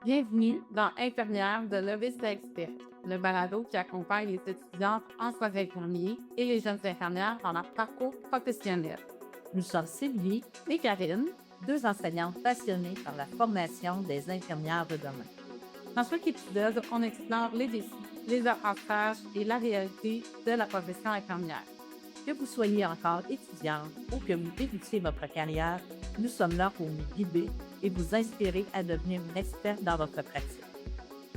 Bienvenue dans Infirmière de novice à expert, le balado qui accompagne les étudiantes en soins infirmiers et les jeunes infirmières dans leur parcours professionnel. Nous sommes Sylvie Et Karine, deux enseignantes passionnées par la formation des infirmières de demain. dans chaque épisode, on explore les défis, les apprentissages et la réalité de la profession infirmière. Que vous soyez encore étudiante ou que vous débutiez votre carrière, nous sommes là pour vous guider et vous inspirer à devenir une experte dans votre pratique.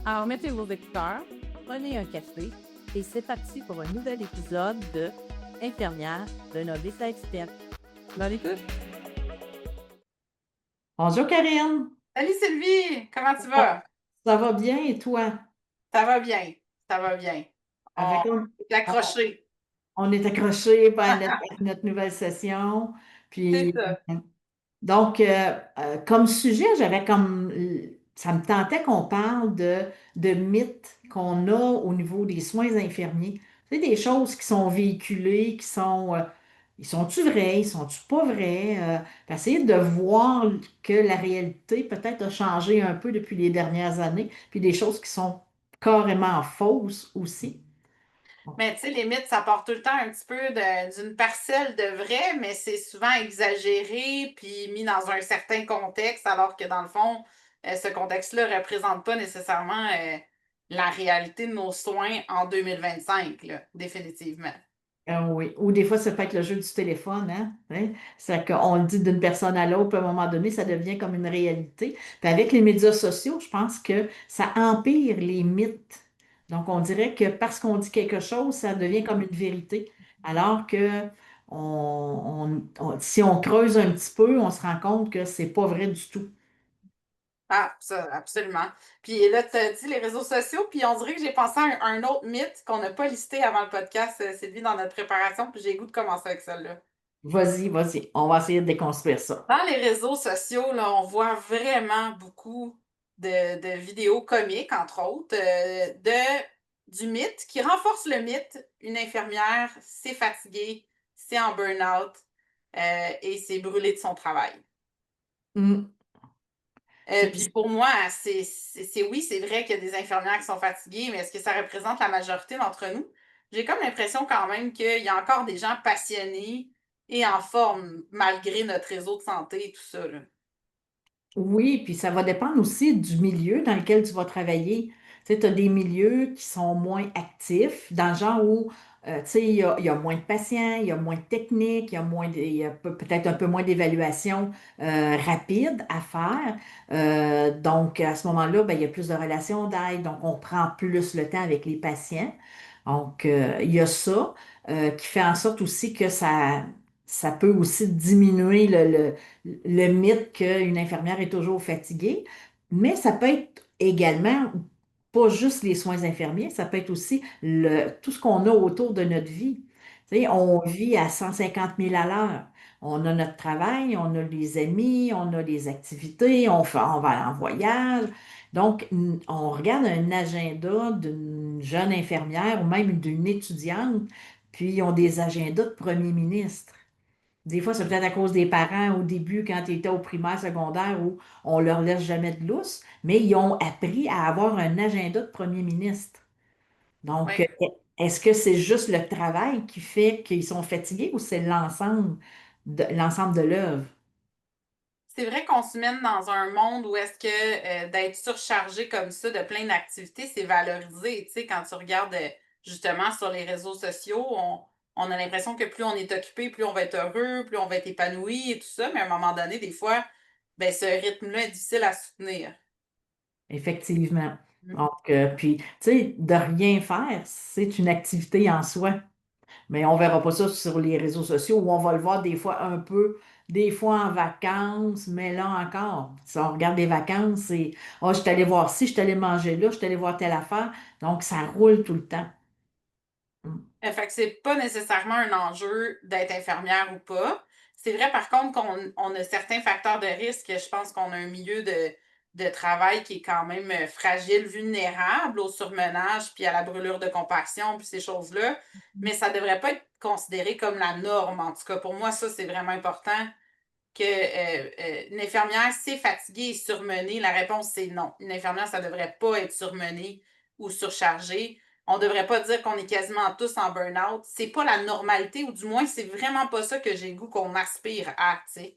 Alors mettez vos écouteurs. Prenez un café et c'est parti pour un nouvel épisode de Infirmière de novice à expert. Bonne écoute! Bonjour Karine, Salut Sylvie, comment tu vas? ça va bien et toi? Ça va bien, ça va bien. Avec On est accrochés. on est accrochés par notre nouvelle session. C'est Puis ça. Donc, comme sujet, ça me tentait qu'on parle de mythes qu'on a au niveau des soins infirmiers. C'est des choses qui sont véhiculées, ils sont-tu vrais, ils sont-tu pas vrais? Puis essayer de voir que la réalité peut-être a changé un peu depuis les dernières années, puis des choses qui sont carrément fausses aussi. Mais tu sais, les mythes, ça part tout le temps un petit peu d'une parcelle de vrai, mais c'est souvent exagéré puis mis dans un certain contexte, alors que dans le fond, ce contexte-là ne représente pas nécessairement la réalité de nos soins en 2025, là, définitivement. Ah oui, ou des fois, ça peut être le jeu du téléphone, hein? C'est qu'on le dit d'une personne à l'autre, puis à un moment donné, ça devient comme une réalité. Puis avec les médias sociaux, je pense que ça empire les mythes. Donc, on dirait que parce qu'on dit quelque chose, ça devient comme une vérité. Alors que si on creuse un petit peu, on se rend compte que c'est pas vrai du tout. Ah, ça, absolument. Puis là, tu as dit les réseaux sociaux, puis on dirait que j'ai pensé à un autre mythe qu'on n'a pas listé avant le podcast, Sylvie, dans notre préparation, puis j'ai le goût de commencer avec celle-là. Vas-y, vas-y, on va essayer de déconstruire ça. Dans les réseaux sociaux, là, on voit vraiment beaucoup de vidéos comiques, entre autres, du mythe qui renforce le mythe. Une infirmière, c'est fatigué, c'est en burn-out et c'est brûlé de son travail. Hum. Puis pour moi, oui, c'est vrai qu'il y a des infirmières qui sont fatiguées, mais est-ce que ça représente la majorité d'entre nous? J'ai comme l'impression quand même qu'il y a encore des gens passionnés et en forme, malgré notre réseau de santé et tout ça, là. Oui, puis ça va dépendre aussi du milieu dans lequel tu vas travailler. Tu sais, tu as des milieux qui sont moins actifs, dans le genre où, tu sais, il y a moins de patients, il y a moins de techniques, il y a peut-être un peu moins d'évaluation rapide à faire. Donc, à ce moment-là, ben, il y a plus de relations d'aide, donc on prend plus le temps avec les patients. Donc, il y a ça qui fait en sorte aussi que ça peut aussi diminuer le mythe qu'une infirmière est toujours fatiguée, mais ça peut être également pas juste les soins infirmiers, ça peut être aussi tout ce qu'on a autour de notre vie. Tu sais, on vit à 150 000 à l'heure. On a notre travail, on a les amis, on a les activités, on va aller en voyage. Donc, on regarde un agenda d'une jeune infirmière ou même d'une étudiante, puis ils ont des agendas de premier ministre. Des fois, c'est peut-être à cause des parents au début, quand ils étaient au primaire, secondaire, où on leur laisse jamais de lousse, mais ils ont appris à avoir un agenda de premier ministre. Donc, Ouais. est-ce que c'est juste le travail qui fait qu'ils sont fatigués ou c'est l'ensemble de l'œuvre? C'est vrai qu'on se mène dans un monde où est-ce que d'être surchargé comme ça de plein d'activités, c'est valorisé. Tu sais, quand tu regardes justement sur les réseaux sociaux, on a l'impression que plus on est occupé, plus on va être heureux, plus on va être épanoui et tout ça, mais à un moment donné, des fois, ben, ce rythme-là est difficile à soutenir. Effectivement. Mm. Donc, puis, tu sais, de rien faire, c'est une activité en soi. Mais on verra pas ça sur les réseaux sociaux où on va le voir des fois un peu, des fois en vacances, mais là encore, si on regarde les vacances, c'est oh, je suis allé voir ci, je suis allé manger là, je suis allé voir telle affaire. Donc, ça roule tout le temps. Mm. Fait que c'est pas nécessairement un enjeu d'être infirmière ou pas. C'est vrai, par contre, qu'on on a certains facteurs de risque. Je pense qu'on a un milieu de travail qui est quand même fragile, vulnérable au surmenage, puis à la brûlure de compassion, puis ces choses-là. Mais ça devrait pas être considéré comme la norme. En tout cas, pour moi, ça, c'est vraiment important une infirmière, c'est fatiguée et surmenée? La réponse, c'est non. Une infirmière, ça ne devrait pas être surmenée ou surchargée. On ne devrait pas dire qu'on est quasiment tous en burn-out. C'est pas la normalité, ou du moins, c'est vraiment pas ça que j'ai le goût qu'on aspire à, tu sais.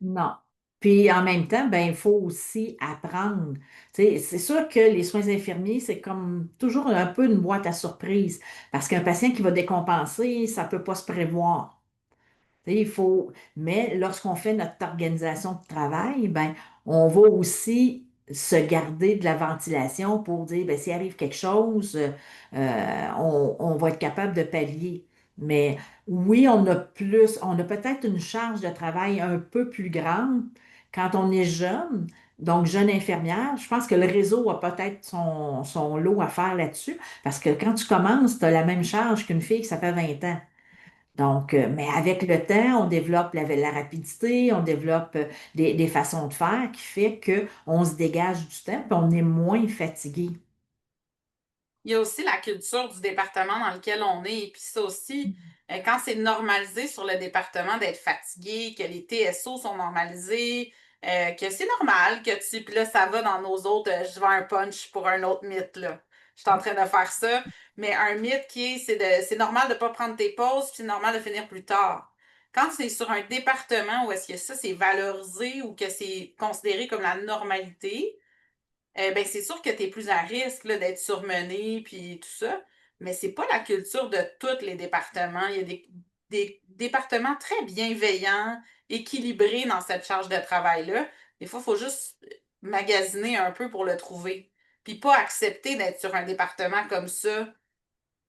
Non. Puis en même temps, ben, il faut aussi apprendre. Tu sais, c'est sûr que les soins infirmiers, c'est comme toujours un peu une boîte à surprise. Parce qu'un patient qui va décompenser, ça ne peut pas se prévoir. Tu sais, il faut, mais lorsqu'on fait notre organisation de travail, ben, on va aussi se garder de la ventilation pour dire, ben, s'il arrive quelque chose, on va être capable de pallier. Mais oui, on a peut-être une charge de travail un peu plus grande quand on est jeune. Donc, jeune infirmière, je pense que le réseau a peut-être son lot à faire là-dessus, parce que quand tu commences, tu as la même charge qu'une fille que ça fait 20 ans. Donc, mais avec le temps, on développe la rapidité, on développe des façons de faire qui fait qu'on se dégage du temps et on est moins fatigué. Il y a aussi la culture du département dans lequel on est. Et puis ça aussi, quand c'est normalisé sur le département d'être fatigué, que les TSO sont normalisés, que c'est normal que tu. Puis là, ça va dans nos autres. Je vends un punch pour un autre mythe, là. Je suis en train de faire ça. Mais un mythe qui est, c'est normal de ne pas prendre tes pauses, puis c'est normal de finir plus tard. Quand c'est sur un département où est-ce que ça, c'est valorisé ou que c'est considéré comme la normalité, ben, c'est sûr que tu es plus à risque là, d'être surmené puis tout ça, mais c'est pas la culture de tous les départements. Il y a des départements très bienveillants, équilibrés dans cette charge de travail-là. Des fois, il faut juste magasiner un peu pour le trouver. Puis pas accepter d'être sur un département comme ça.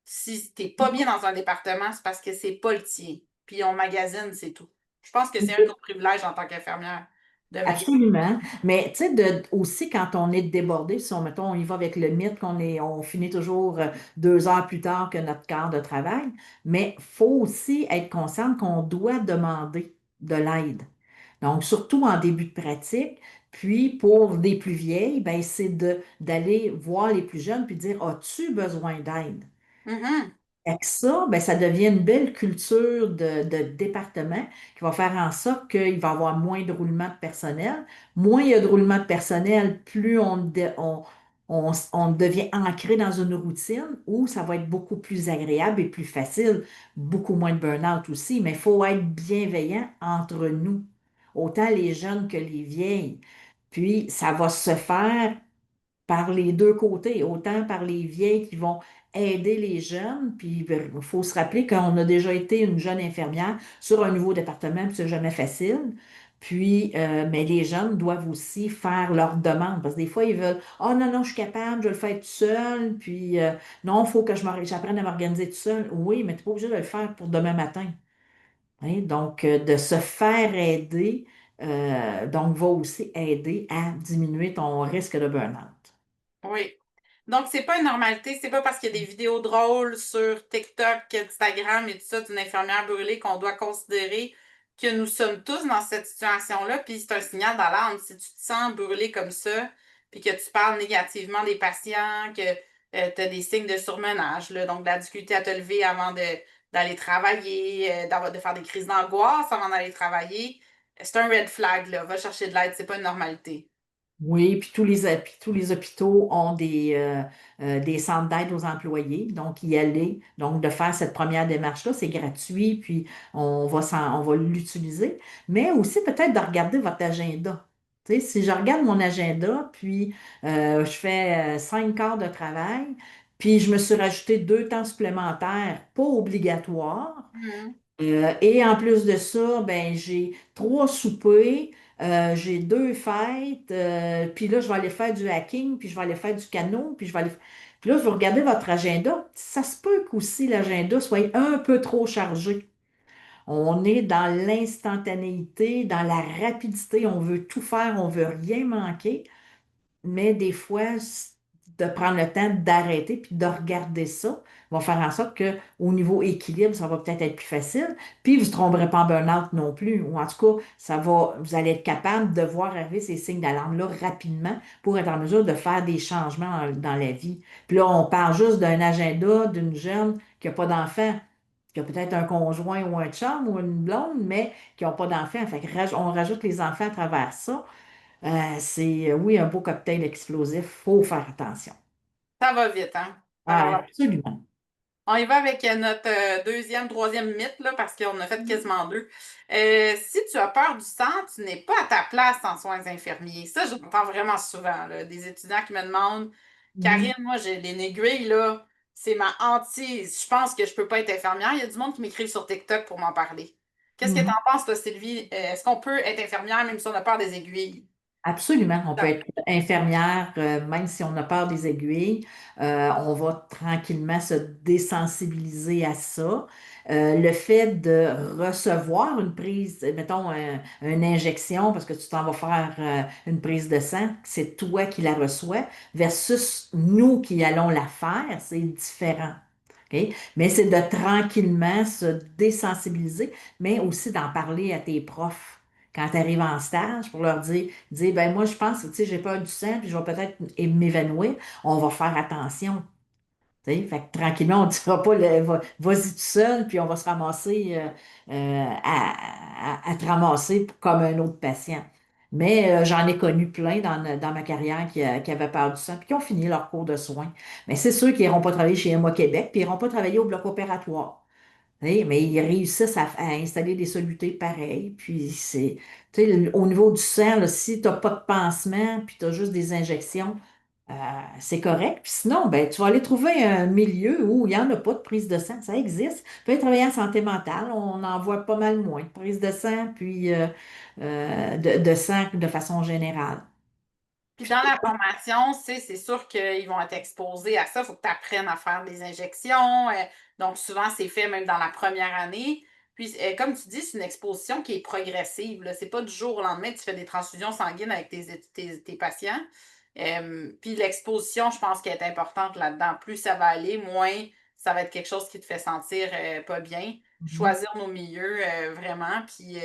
Si t'es pas bien dans un département, c'est parce que c'est pas le tien. Puis on magasine, c'est tout. Je pense que c'est un de nos privilèges en tant qu'infirmière de magasiner. Absolument. Mais tu sais, aussi quand on est débordé, si on, mettons, on y va avec le mythe on finit toujours 2 heures plus tard que notre quart de travail, mais il faut aussi être conscient qu'on doit demander de l'aide. Donc, surtout en début de pratique. Puis, pour les plus vieilles, ben, d'aller voir les plus jeunes puis dire, as-tu besoin d'aide? Mhm. Avec ça, ben, ça devient une belle culture de département qui va faire en sorte qu'il va y avoir moins de roulement de personnel. Moins il y a de roulement de personnel, plus on devient ancré dans une routine où ça va être beaucoup plus agréable et plus facile. Beaucoup moins de burn-out aussi, mais il faut être bienveillant entre nous, autant les jeunes que les vieilles. Puis, ça va se faire par les deux côtés, autant par les vieilles qui vont aider les jeunes, puis il faut se rappeler qu'on a déjà été une jeune infirmière sur un nouveau département, puis c'est jamais facile. Puis, mais les jeunes doivent aussi faire leurs demandes, parce que des fois, ils veulent, oh non, non, je suis capable, je vais le faire tout seul, puis non, il faut que j'apprenne à m'organiser tout seul. Oui, mais tu n'es pas obligé de le faire pour demain matin. Hein. Donc, de se faire aider, donc, va aussi aider à diminuer ton risque de burn-out. Oui. Donc, c'est pas une normalité, c'est pas parce qu'il y a des vidéos drôles sur TikTok, Instagram et tout ça d'une infirmière brûlée qu'on doit considérer que nous sommes tous dans cette situation-là. Puis c'est un signal d'alarme. Si tu te sens brûlé comme ça, puis que tu parles négativement des patients, que tu as des signes de surmenage, là, donc de la difficulté à te lever avant d'aller travailler, de faire des crises d'angoisse avant d'aller travailler, c'est un red flag, là. Va chercher de l'aide, c'est pas une normalité. Oui, puis puis tous les hôpitaux ont des centres d'aide aux employés, donc y aller, donc de faire cette première démarche-là, c'est gratuit, puis on va l'utiliser, mais aussi peut-être de regarder votre agenda. Tu sais, si je regarde mon agenda, puis je fais 5 heures de travail, puis je me suis rajouté 2 temps supplémentaires, pas obligatoires, Mhm. et en plus de ça, ben, j'ai 3 soupers, j'ai 2 fêtes, puis là, je vais aller faire du hacking, puis je vais aller faire du canot, puis je vais aller. Puis là, vous regardez votre agenda. Ça se peut qu'aussi l'agenda soit un peu trop chargé. On est dans l'instantanéité, dans la rapidité, on veut tout faire, on veut rien manquer. Mais des fois, de prendre le temps d'arrêter puis de regarder ça va faire en sorte qu'au niveau équilibre, ça va peut-être être plus facile. Puis vous ne tomberez pas en burn-out non plus. Ou en tout cas, vous allez être capable de voir arriver ces signes d'alarme-là rapidement pour être en mesure de faire des changements dans la vie. Puis là, on parle juste d'un agenda d'une jeune qui n'a pas d'enfant. qui a peut-être un conjoint ou un chum ou une blonde, mais qui n'ont pas d'enfants. Fait que on rajoute les enfants à travers ça. C'est, oui, un beau cocktail explosif. Il faut faire attention. Ça va vite, hein? Ça va Ah, vraiment. absolument. On y va avec notre deuxième, troisième mythe, là, parce qu'on a fait quasiment deux. Si tu as peur du sang, tu n'es pas à ta place en soins infirmiers. Ça, j'entends vraiment souvent, là, des étudiants qui me demandent, Karine, Mhm. moi, j'ai les négrés, là, c'est ma hantise. Je pense que je peux pas être infirmière. Il y a du monde qui m'écrit sur TikTok pour m'en parler. Qu'est-ce que tu Mhm. en penses, toi, Sylvie? Est-ce qu'on peut être infirmière même si on a peur des aiguilles? Absolument. On peut Ah, être infirmière, même si on a peur des aiguilles. On va tranquillement se désensibiliser à ça. Le fait de recevoir une prise, mettons, une injection, parce que tu t'en vas faire une prise de sang, c'est toi qui la reçois, versus nous qui allons la faire, c'est différent. OK? Mais c'est de tranquillement se désensibiliser, mais aussi d'en parler à tes profs quand tu arrives en stage pour leur dire, ben moi, je pense, tu sais, j'ai peur du sang, puis je vais peut-être m'évanouir. On va faire attention. Tu sais, fait que tranquillement, on ne dira pas, vas-y tout seul, puis on va se ramasser à te ramasser comme un autre patient. Mais j'en ai connu plein dans ma carrière qui avaient peur du sang, puis qui ont fini leur cours de soins. Mais c'est sûr qu'ils n'iront pas travailler chez MO Québec, puis ils n'iront pas travailler au bloc opératoire. Oui, mais ils réussissent à installer des solutés pareilles. Puis c'est, tu sais, au niveau du sang, là, si tu n'as pas de pansement, puis tu as juste des injections, euh, c'est correct. Puis sinon, ben, tu vas aller trouver un milieu où il n'y en a pas de prise de sang. Ça existe. Tu peux aller travailler en santé mentale. On en voit pas mal moins de prise de sang, puis de sang de façon générale. puis dans la formation, c'est sûr qu'ils vont être exposés à ça. Il faut que tu apprennes à faire des injections. Donc, souvent, c'est fait même dans la première année. Puis, comme tu dis, c'est une exposition qui est progressive, là. C'est pas du jour au lendemain que tu fais des transfusions sanguines avec tes patients. Puis l'exposition, je pense qu'elle est importante là-dedans. Plus ça va aller, moins ça va être quelque chose qui te fait sentir pas bien. Mhm. Choisir nos milieux, vraiment. Puis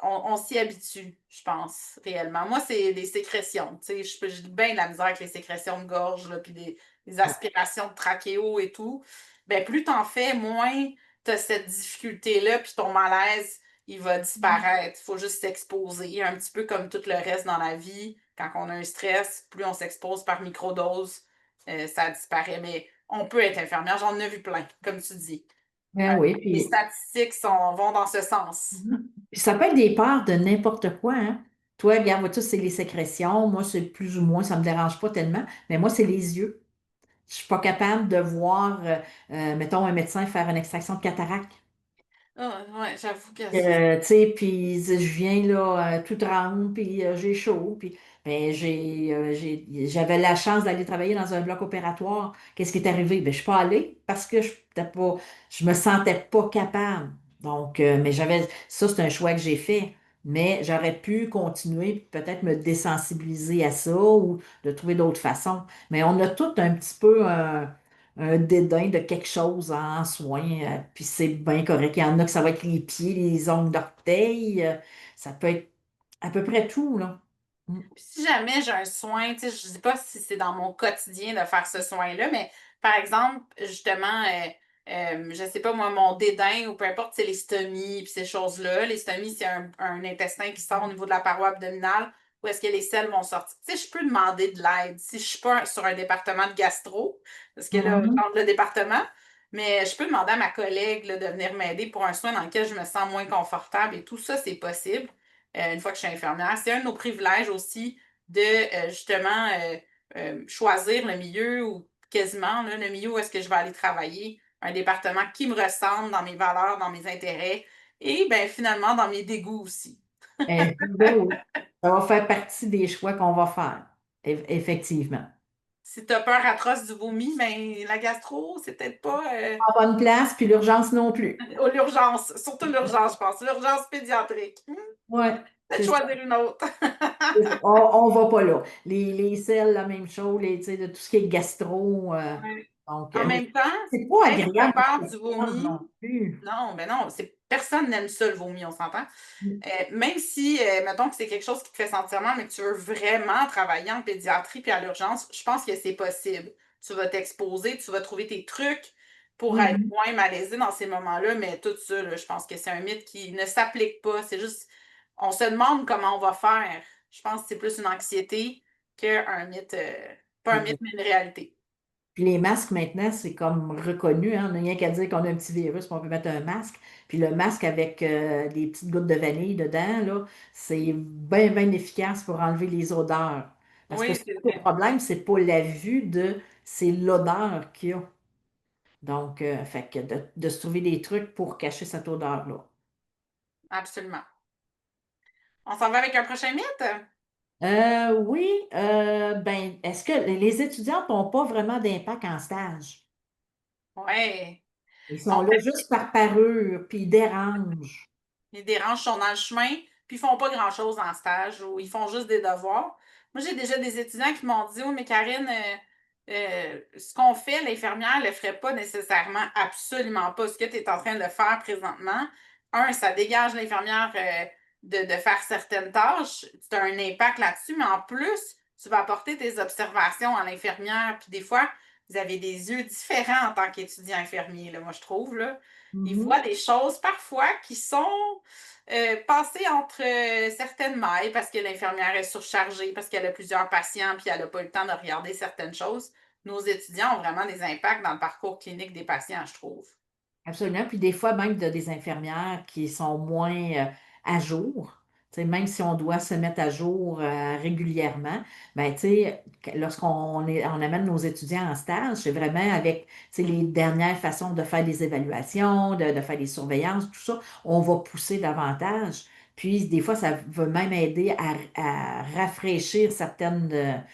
on s'y habitue, je pense, réellement. Moi, c'est des sécrétions. Tu sais, j'ai bien de la misère avec les sécrétions de gorge, là, puis des aspirations de trachéo et tout. Ben, plus t'en fais, moins t'as cette difficulté-là, puis ton malaise, il va disparaître. Il faut juste s'exposer, un petit peu comme tout le reste dans la vie. Quand on a un stress, plus on s'expose par microdose, ça disparaît. Mais on peut être infirmière. J'en ai vu plein, comme tu dis. Ben oui, Les puis statistiques vont dans ce sens. mhm. Puis ça peut être des peurs de n'importe quoi, hein. Toi, regarde, vois-tu, c'est les sécrétions. Moi, c'est plus ou moins, ça me dérange pas tellement. Mais moi, c'est les yeux. Je suis pas capable de voir, mettons, un médecin faire une extraction de cataracte. Ah, ouais, j'avoue que Tu sais, puis je viens là, tout trempe, puis j'ai chaud, puis ben, j'avais la chance d'aller travailler dans un bloc opératoire. Qu'est-ce qui est arrivé? Ben, je suis pas allée parce que je me sentais pas capable. Donc, mais ça, c'est un choix que j'ai fait. Mais j'aurais pu continuer, puis peut-être me désensibiliser à ça ou de trouver d'autres façons. Mais on a tout un petit peu un dédain de quelque chose en soin, puis c'est bien correct. Il y en a que ça va être les pieds, les ongles d'orteil, ça peut être à peu près tout, là. Mm. Puis si jamais j'ai un soin, tu sais, je ne sais pas si c'est dans mon quotidien de faire ce soin-là, mais par exemple, justement, je ne sais pas moi, mon dédain ou peu importe, c'est les stomies puis ces choses-là. Les stomies, c'est un intestin qui sort au niveau de la paroi abdominale où est-ce que les selles vont sortir. Tu sais, je peux demander de l'aide si je ne suis pas sur un département de gastro, parce que là, je Mhm. change le département, mais je peux demander à ma collègue là, de venir m'aider pour un soin dans lequel je me sens moins confortable et tout ça, c'est possible une fois que je suis infirmière. C'est un de nos privilèges aussi de justement choisir le milieu ou quasiment là, le milieu où est-ce que je vais aller travailler, un département qui me ressemble dans mes valeurs, dans mes intérêts et ben, finalement dans mes dégoûts aussi. Ben oui, ça va faire partie des choix qu'on va faire, effectivement. Si tu as peur atroce du vomi, ben, la gastro, c'est peut-être pas En bonne place, puis l'urgence non plus. l'urgence, surtout l'urgence, je pense, l'urgence pédiatrique. Ouais, Peut-être c'est ça. choisir une autre. On va pas là. Les selles, la même chose, tu sais, de tout ce qui est gastro. Ouais. Donc, En mais même temps, c'est pas même si tu as agréable peur pour du personne vomi, non plus. non, ben non, personne n'aime ça le vomi, on s'entend. Même si, mettons que c'est quelque chose qui te fait sentir mal, mais que tu veux vraiment travailler en pédiatrie puis à l'urgence, je pense que c'est possible. Tu vas t'exposer, tu vas trouver tes trucs pour être Mhm. moins malaisé dans ces moments-là, mais tout ça, là, je pense que c'est un mythe qui ne s'applique pas. C'est juste, on se demande comment on va faire. Je pense que c'est plus une anxiété qu'un mythe, pas un mythe, mais une réalité. Puis les masques maintenant, c'est comme reconnu, hein. On n'a rien qu'à dire qu'on a un petit virus, puis on peut mettre un masque. Puis le masque avec des petites gouttes de vanille dedans, là, c'est bien, bien efficace pour enlever les odeurs. Parce que Oui, souvent, c'est le vrai. problème, c'est pas la vue c'est l'odeur qu'il y a. Donc, fait que de se trouver des trucs pour cacher cette odeur-là. Absolument. On s'en va avec un prochain mythe? Oui, ben, est-ce que les étudiants n'ont pas vraiment d'impact en stage? Oui. Ils sont là juste par parure, puis ils dérangent. Les déranges sont dans le chemin, puis ils font pas grand-chose en stage ou ils font juste des devoirs. Moi, j'ai déjà des étudiants qui m'ont dit, oh, mais Karine, ce qu'on fait, l'infirmière ne le ferait pas nécessairement, absolument pas. Ce que tu es en train de faire présentement, un, ça dégage l'infirmière de faire certaines tâches, tu as un impact là-dessus, mais en plus, tu vas apporter tes observations à l'infirmière, puis des fois, vous avez des yeux différents en tant qu'étudiant infirmier, là, moi, je trouve, là. Ils Mhm. voient des choses parfois qui sont passées entre certaines mailles parce que l'infirmière est surchargée, parce qu'elle a plusieurs patients, puis elle n'a pas eu le temps de regarder certaines choses. Nos étudiants ont vraiment des impacts dans le parcours clinique des patients, je trouve. Absolument. Puis des fois, même, il y a des infirmières qui sont moins à jour. Tu sais, même si on doit se mettre à jour régulièrement, ben, tu sais, on amène nos étudiants en stage, c'est vraiment avec tu sais, les dernières façons de faire des évaluations, de faire des surveillances, tout ça, on va pousser davantage. Puis des fois, ça va même aider à rafraîchir certaines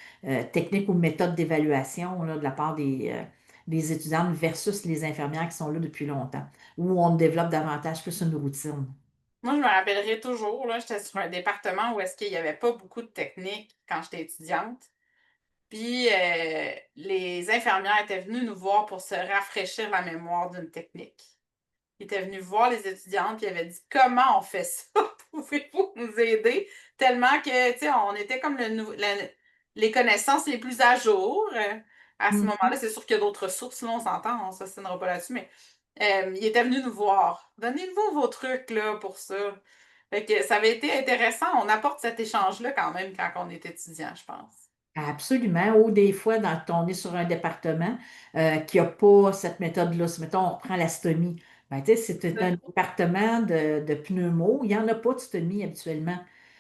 techniques ou méthodes d'évaluation là, de la part des étudiantes versus les infirmières qui sont là depuis longtemps, où on développe davantage plus une routine. Moi, je me rappellerai toujours, là, j'étais sur un département où est-ce qu'il n'y avait pas beaucoup de techniques quand j'étais étudiante. Puis les infirmières étaient venues nous voir pour se rafraîchir la mémoire d'une technique. Il était venu voir les étudiantes, puis il avait dit comment on fait ça? Pouvez-vous nous aider? Tellement que, tu sais, on était comme les connaissances les plus à jour. À ce Mhm. moment-là, c'est sûr qu'il y a d'autres sources, là, on s'entend, on ne s'assinera pas là-dessus, mais il était venu nous voir. Donnez-nous vos trucs là, pour ça. Fait que ça avait été intéressant. On apporte cet échange-là quand même quand on est étudiant, je pense. Absolument. Ou des fois, on est sur un département qui n'a pas cette méthode-là. Si, mettons, on reprend la stomie. Ben, tu sais, c'est un département de pneumo. Il n'y en a pas de stomie habituellement.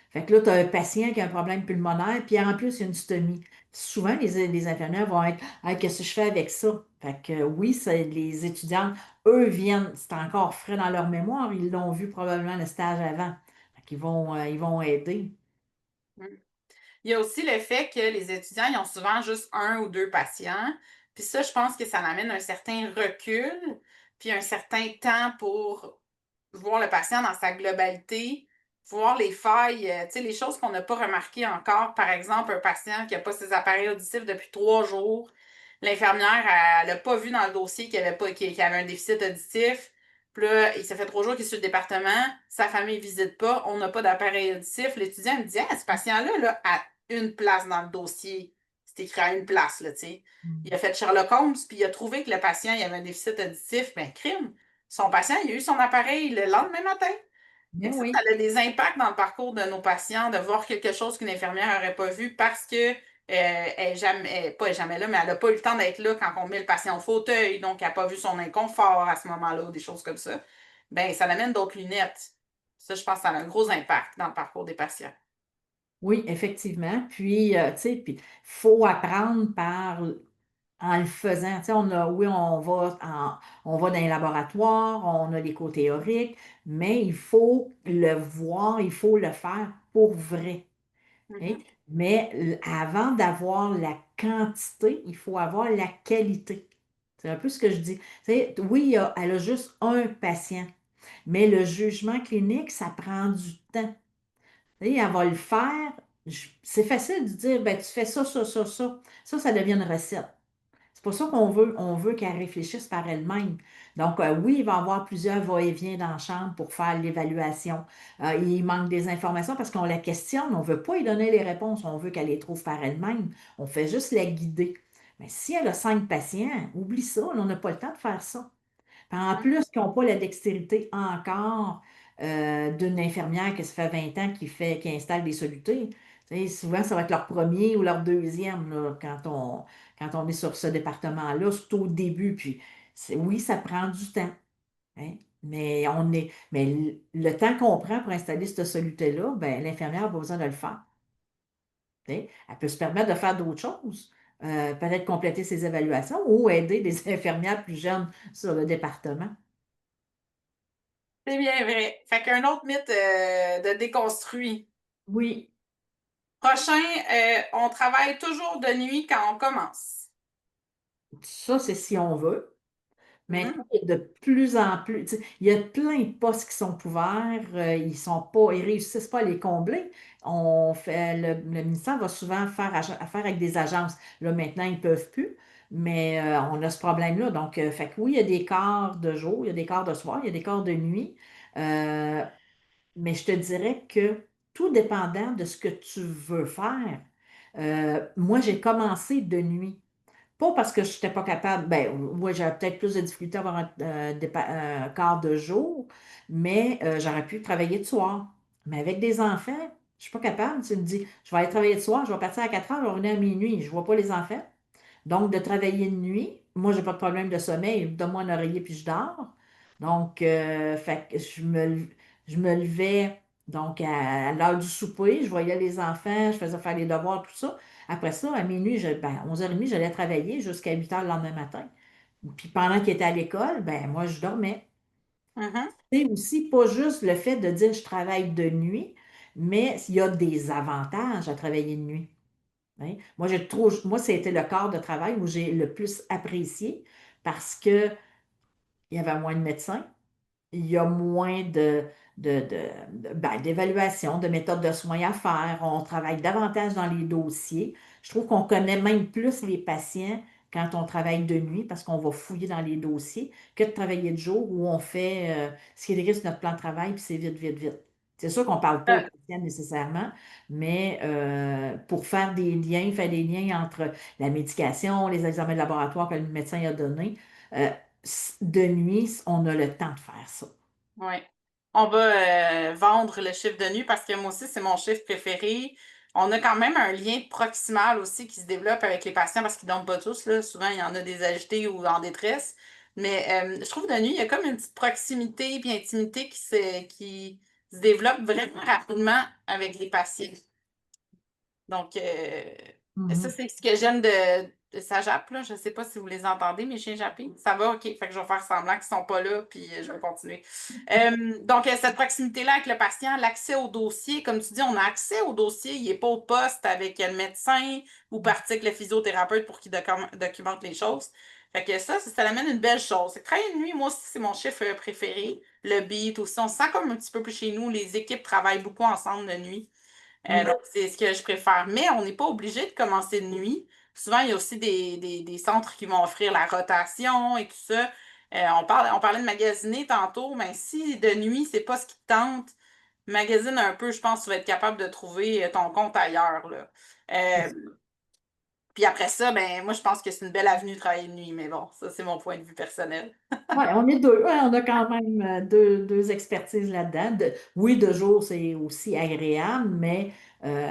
Fait que là, tu as un patient qui a un problème pulmonaire, puis en plus, il y a une stomie. Souvent, les infirmières vont être ah, qu'est-ce que je fais avec ça? Fait que oui, les étudiants, eux, viennent, c'est encore frais dans leur mémoire. Ils l'ont vu probablement le stage avant. Fait qu'ils ils vont aider. Mm. Il y a aussi le fait que les étudiants, ils ont souvent juste un ou deux patients. Puis ça, je pense que ça amène un certain recul, puis un certain temps pour voir le patient dans sa globalité, voir les failles, tu sais, les choses qu'on n'a pas remarquées encore. Par exemple, un patient qui n'a pas ses appareils auditifs depuis 3 jours. L'infirmière, elle n'a pas vu dans le dossier qu'il avait un déficit auditif. Puis là, il s'est fait 3 jours qu'il est sur le département, sa famille ne visite pas, on n'a pas d'appareil auditif. L'étudiant me dit ah, ce patient-là là, a une place dans le dossier. C'est écrit à une place, là, tu sais. Il a fait Sherlock Holmes, puis il a trouvé que le patient il avait un déficit auditif. Ben, crime. Son patient, il a eu son appareil le lendemain matin. Fait Mais que ça oui. a des impacts dans le parcours de nos patients, de voir quelque chose qu'une infirmière n'aurait pas vu parce que elle est jamais, pas jamais là, mais elle n'a pas eu le temps d'être là quand on met le patient au fauteuil, donc elle n'a pas vu son inconfort à ce moment-là, ou des choses comme ça. Ben, ça amène d'autres lunettes. Ça, je pense que ça a un gros impact dans le parcours des patients. Oui, effectivement. Puis, tu sais, puis faut apprendre en le faisant. Tu sais, oui, on va dans les laboratoires, on a les cours théoriques, mais il faut le voir, il faut le faire pour vrai. Hein. Mhm. Mais avant d'avoir la quantité, il faut avoir la qualité. C'est un peu ce que je dis. Tu sais, oui, elle a juste un patient, mais le jugement clinique, ça prend du temps. Tu sais, elle va le faire. C'est facile de dire, ben, tu fais ça, ça, ça, ça. Ça devient une recette. C'est pour ça on veut qu'elle réfléchisse par elle-même. Donc, oui, il va y avoir plusieurs va-et-vient dans la chambre pour faire l'évaluation. Il manque des informations parce qu'on la questionne, on ne veut pas lui donner les réponses, on veut qu'elle les trouve par elle-même. On fait juste la guider. Mais si elle a 5 patients, oublie ça, on n'a pas le temps de faire ça. Puis en plus, qui n'ont pas la dextérité encore d'une infirmière que ça fait 20 ans qui installe des solutés. Tu sais, souvent, ça va être leur premier ou leur deuxième là, quand on est sur ce département-là, surtout au début. Puis oui, ça prend du temps. Hein. Mais le temps qu'on prend pour installer cette soluté-là, ben, l'infirmière n'a pas besoin de le faire. Tu sais. Elle peut se permettre de faire d'autres choses. Peut-être compléter ses évaluations ou aider des infirmières plus jeunes sur le département. C'est bien vrai. Fait qu'un autre mythe de déconstruit. Oui, Prochain, on travaille toujours de nuit quand on commence. ça, c'est si on veut. Mhm. Maintenant, il y a de plus en plus, tu sais, il y a plein de postes qui sont ouverts, ils réussissent pas à les combler. Le ministère va souvent faire affaire avec des agences. Là, maintenant, ils ne peuvent plus, mais on a ce problème-là. Donc, fait que oui, il y a des quarts de jour, il y a des quarts de soir, il y a des quarts de nuit. Euh, mais je te dirais que tout dépendant de ce que tu veux faire, moi, j'ai commencé de nuit. Pas parce que je n'étais pas capable, ben, moi, j'avais peut-être plus de difficultés à avoir un quart de jour, mais j'aurais pu travailler de soir. Mais avec des enfants, je ne suis pas capable. Tu me dis, je vais aller travailler de soir, je vais partir à 4 heures, je vais revenir à minuit, je ne vois pas les enfants. Donc, de travailler de nuit, moi, j'ai pas de problème de sommeil. Donne-moi un oreiller puis je dors. Donc, fait que je me levais donc à l'heure du souper, je voyais les enfants, je faisais faire les devoirs, tout ça. Après ça, à minuit, ben, 11h30, j'allais travailler jusqu'à 8 heures le lendemain matin. Puis pendant qu'ils étaient à l'école, ben moi, je dormais. Mhm. C'est aussi pas juste le fait de dire je travaille de nuit, mais il y a des avantages à travailler de nuit. Hein. Moi, c'était le corps de travail où j'ai le plus apprécié parce que il y avait moins de médecins, il y a moins d'évaluation, de méthodes de soins à faire. On travaille davantage dans les dossiers. Je trouve qu'on connaît même plus les patients quand on travaille de nuit parce qu'on va fouiller dans les dossiers que de travailler de jour où on fait ce qui est écrit sur notre plan de travail puis c'est vite, vite, vite. C'est sûr qu'on ne parle pas aux Euh, patients nécessairement, mais pour faire des liens entre la médication, les examens de laboratoire que le médecin a donnés, euh, de nuit, on a le temps de faire ça. Oui. On va vendre le chiffre de nuit parce que moi aussi, c'est mon chiffre préféré. On a quand même un lien proximal aussi qui se développe avec les patients parce qu'ils dorment pas tous, là. Souvent, il y en a des agités ou en détresse. Mais je trouve de nuit, il y a comme une petite proximité et intimité qui se développe vraiment rapidement avec les patients. Donc, ça, Mhm. c'est ce que j'aime de sa jappe, là. Je ne sais pas si vous les entendez, mes chiens jappés. Ça va, OK. Fait que je vais faire semblant qu'ils ne sont pas là, puis je vais continuer. Donc, cette proximité-là avec le patient, l'accès au dossier, comme tu dis, on a accès au dossier, il n'est pas au poste avec le médecin ou parti avec le physiothérapeute pour qu'il documente les choses. Fait que ça l'amène une belle chose. Travailler de nuit, moi aussi, c'est mon chiffre préféré. Le beat aussi, on se sent comme un petit peu plus chez nous. Les équipes travaillent beaucoup ensemble de nuit. Oui. Donc, c'est ce que je préfère. Mais on n'est pas obligé de commencer de nuit. Souvent, il y a aussi des centres qui vont offrir la rotation et tout ça. On parlait de magasiner tantôt, mais si de nuit, c'est pas ce qui te tente, magasine un peu, je pense que tu vas être capable de trouver ton compte ailleurs, là. Euh, puis après ça, ben moi, je pense que c'est une belle avenue de travailler de nuit, mais bon, ça, c'est mon point de vue personnel. Ouais, on est deux. Ouais, on a quand même deux expertises là-dedans. Oui, de jour, c'est aussi agréable, mais euh,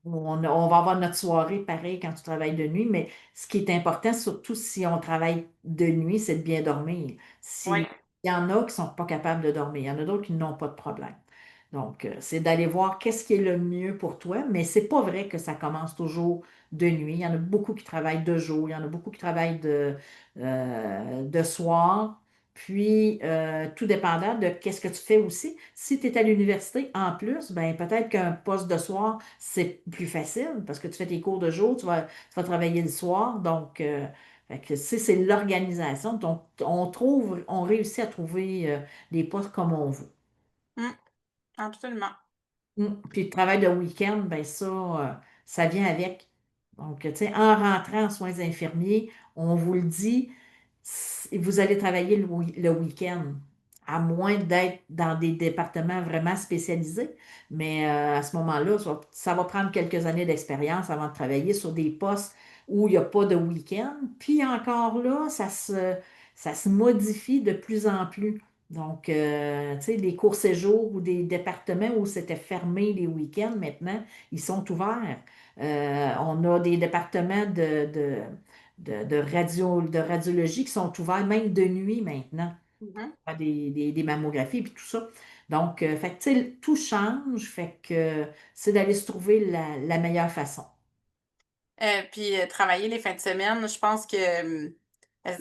on va avoir notre soirée pareil quand tu travailles de nuit. Mais ce qui est important, surtout si on travaille de nuit, c'est de bien dormir. Oui, Il y en a qui ne sont pas capables de dormir, il y en a d'autres qui n'ont pas de problème. Donc, c'est d'aller voir qu'est-ce qui est le mieux pour toi, mais c'est pas vrai que ça commence toujours de nuit. Il y en a beaucoup qui travaillent de jour, il y en a beaucoup qui travaillent de soir. Puis, tout dépendant de qu'est-ce que tu fais aussi. Si tu es à l'université, en plus, ben, peut-être qu'un poste de soir, c'est plus facile parce que tu fais tes cours de jour, tu vas travailler le soir. Donc, fait que c'est l'organisation. Donc, on réussit à trouver des postes comme on veut. mm, absolument. Puis le travail de week-end, ben ça vient avec. Donc, tu sais, en rentrant en soins infirmiers, on vous le dit, vous allez travailler le week-end, à moins d'être dans des départements vraiment spécialisés. Mais à ce moment-là, ça va prendre quelques années d'expérience avant de travailler sur des postes où il n'y a pas de week-end. Puis encore là, ça se modifie de plus en plus. Donc, tu sais, les courts-séjours ou des départements où c'était fermé les week-ends, maintenant, ils sont ouverts. On a des départements de radiologie qui sont ouverts même de nuit maintenant, Mhm. faire des mammographies et tout ça. Donc, fait que, tu sais, tout change, fait que c'est d'aller se trouver la meilleure façon. Puis travailler les fins de semaine, je pense que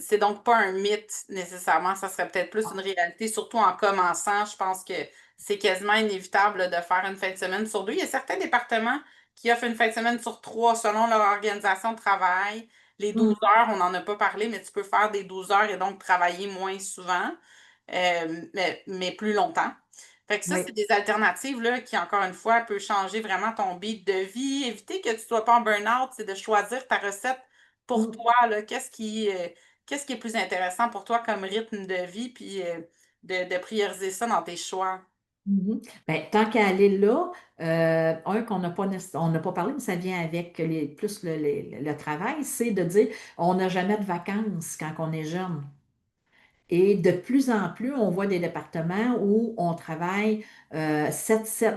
c'est donc pas un mythe nécessairement, ça serait peut-être plus une réalité, surtout en commençant. Je pense que c'est quasiment inévitable là, de faire une fin de semaine sur deux. Il y a certains départements qui offrent une fin de semaine sur trois selon leur organisation de travail. Les 12 Mhm. heures, on n'en a pas parlé, mais tu peux faire des 12 heures et donc travailler moins souvent, mais plus longtemps. Fait que ça, Oui. c'est des alternatives là, qui, encore une fois, peuvent changer vraiment ton beat de vie. Éviter que tu ne sois pas en burn-out, c'est de choisir ta recette pour Mhm. toi. Là. Qu'est-ce qui est plus intéressant pour toi comme rythme de vie, puis de prioriser ça dans tes choix. Mhm. Ben, tant qu'à aller là, un qu'on n'a pas, on n'a pas parlé, mais ça vient avec plus le travail, c'est de dire on n'a jamais de vacances quand on est jeune. Et de plus en plus, on voit des départements où on travaille 7-7.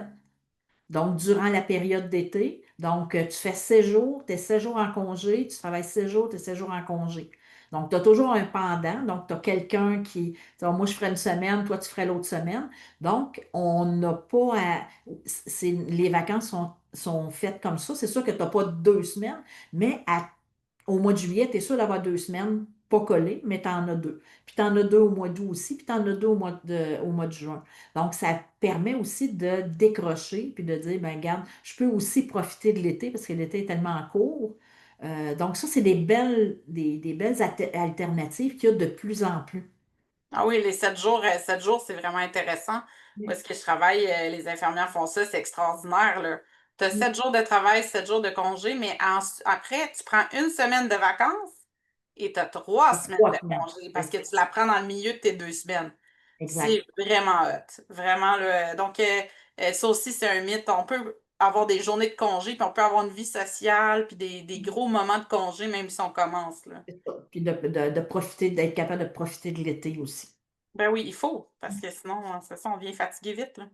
Donc, durant la période d'été, donc tu fais 6 jours, tu es 7 jours en congé, tu travailles 6 jours, tu es 7 jours en congé. Donc, tu as toujours un pendant. Donc, tu as quelqu'un qui, moi, je ferai une semaine, toi, tu ferais l'autre semaine. Donc, on n'a pas à. Les vacances sont faites comme ça. C'est sûr que tu n'as pas 2 semaines, mais au mois de juillet, tu es sûr d'avoir 2 semaines, pas collées, mais tu en as deux. Puis tu en as deux au mois d'août aussi, puis tu en as deux au mois de juin. Donc, ça permet aussi de décrocher, puis de dire, ben regarde, je peux aussi profiter de l'été, parce que l'été est tellement court. Donc, ça, c'est des belles alternatives qu'il y a de plus en plus. Ah oui, les 7 jours, c'est vraiment intéressant. Où est-ce que je travaille, les infirmières font ça, c'est extraordinaire, là. Tu as 7 jours de travail, 7 jours de congé, mais après, tu prends une semaine de vacances et tu as 3 semaines Trois de semaines. congé parce C'est que ça. tu la prends dans le milieu de tes 2 semaines. Exact. C'est vraiment hot. Vraiment, là. Donc, ça aussi, c'est un mythe. On peut avoir des journées de congé, puis on peut avoir une vie sociale, puis des gros moments de congé, même si on commence, là. C'est ça. Puis de profiter, d'être capable de profiter de l'été aussi. Ben oui, il faut, parce que sinon, c'est ça, on vient fatigué vite, là.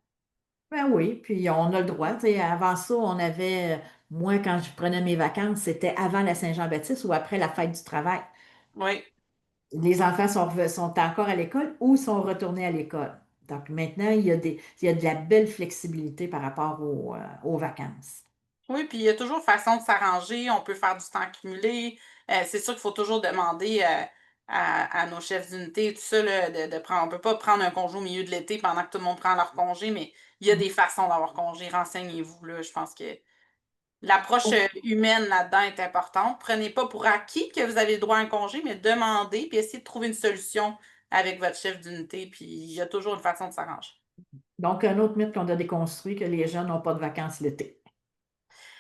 Ben oui, puis on a le droit. Tu sais, avant ça, on avait, moi, quand je prenais mes vacances, c'était avant la Saint-Jean-Baptiste ou après la fête du travail. Oui. Les enfants sont encore à l'école ou sont retournés à l'école. Donc maintenant, il y a de la belle flexibilité par rapport aux vacances. Oui, puis il y a toujours façon de s'arranger. On peut faire du temps accumulé. C'est sûr qu'il faut toujours demander à nos chefs d'unité, tout ça, là, de prendre. On ne peut pas prendre un congé au milieu de l'été pendant que tout le monde prend leur congé, mais il y a des façons d'avoir congé. Renseignez-vous, là. Je pense que l'approche humaine là-dedans est importante. Prenez pas pour acquis que vous avez le droit à un congé, mais demandez, puis essayez de trouver une solution avec votre chef d'unité, puis il y a toujours une façon de s'arranger. Donc, un autre mythe qu'on a déconstruit, que les gens n'ont pas de vacances l'été.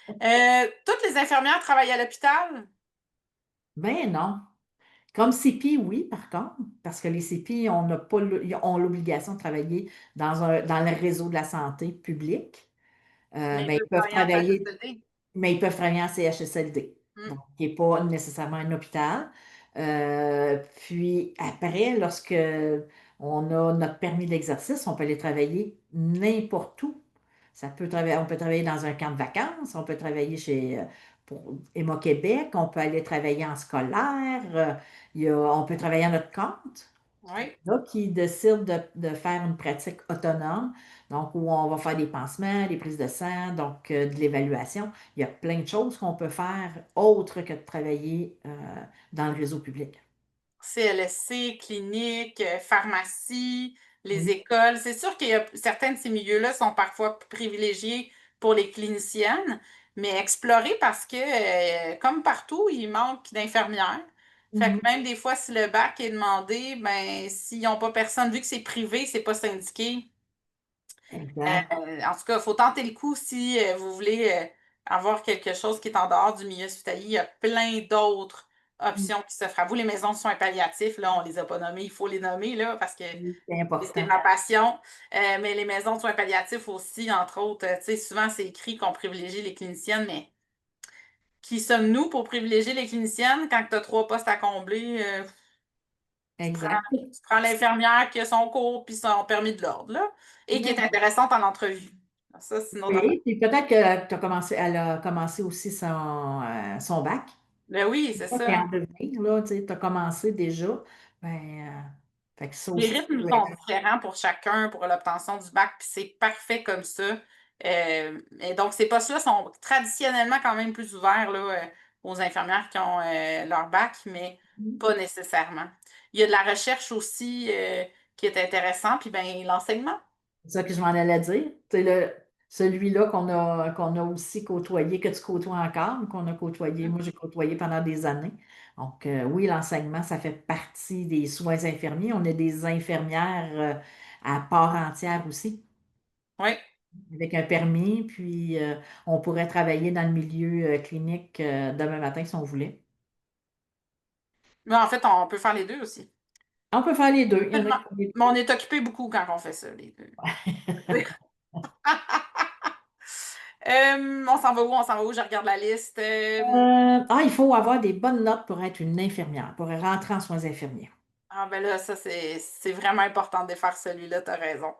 Toutes les infirmières travaillent à l'hôpital? Ben non. Comme CP, oui, par contre, parce que les CP, on n'a pas, ils ont l'obligation de travailler dans le réseau de la santé publique. Mais ils Mais peuvent ils peuvent travailler en travailler CHSLD. mais ils peuvent travailler en CHSLD, Hmm. donc qui n'est pas nécessairement un hôpital. Puis après, lorsque on a notre permis d'exercice, on peut aller travailler n'importe où. On peut travailler dans un camp de vacances, on peut travailler pour Émo Québec, on peut aller travailler en scolaire, on peut travailler à notre compte. Oui. Là, qui décident de faire une pratique autonome, donc où on va faire des pansements, des prises de sang, donc de l'évaluation. Il y a plein de choses qu'on peut faire autre que de travailler dans le réseau public. CLSC, clinique, pharmacie, les Oui. écoles. C'est sûr qu'il y a certains de ces milieux-là sont parfois privilégiés pour les cliniciennes, mais explorer parce que, comme partout, il manque d'infirmières. Fait que Mhm. même des fois, si le bac est demandé, ben, s'ils n'ont pas personne, vu que c'est privé, c'est pas syndiqué. Exact. En tout cas, il faut tenter le coup si vous voulez avoir quelque chose qui est en dehors du milieu hospitalier. Il y a plein d'autres Mhm. options qui s'offrent à vous. Les maisons de soins palliatifs, là, on ne les a pas nommées, il faut les nommer là, parce que Oui, c'est c'est important. ma passion. Mais les maisons de soins palliatifs aussi, entre autres, tu sais, souvent c'est écrit qu'on privilégie les cliniciennes, mais qui sommes-nous pour privilégier les cliniciennes quand tu as 3 postes à combler? exact. Tu prends l'infirmière qui a son cours puis son permis de l'ordre, là, et qui est Exact. intéressante en entrevue. Ça, c'est une autre affaire. Oui, puis peut-être que elle a commencé aussi son bac. Ben oui, c'est Pas qu'à ça. en devenir, là, tu as commencé déjà. Ben, fait que ça Les aussi, ça rythmes peut sont aider. différents pour chacun pour l'obtention du bac, puis c'est parfait comme ça. Et donc, ces postes-là sont traditionnellement quand même plus ouverts là, aux infirmières qui ont leur bac, mais pas nécessairement. Il y a de la recherche aussi qui est intéressant, puis ben l'enseignement. C'est ça que je m'en allais dire. C'est celui-là qu'on a aussi côtoyé, que tu côtoies encore, qu'on a côtoyé. Moi, j'ai côtoyé pendant des années. Donc, oui, l'enseignement, ça fait partie des soins infirmiers. On a des infirmières à part entière aussi, Oui, avec un permis, puis on pourrait travailler dans le milieu clinique demain matin si on voulait. mais en fait, on peut faire les deux aussi. On peut faire les deux. Il y en a Absolument. qui font les Mais on est occupé beaucoup quand on fait ça, les deux. deux. On s'en va où? On s'en va où? Je regarde la liste. Il faut avoir des bonnes notes pour être une infirmière, pour rentrer en soins infirmiers. Ah ben là, ça, c'est vraiment important de faire celui-là, t'as raison.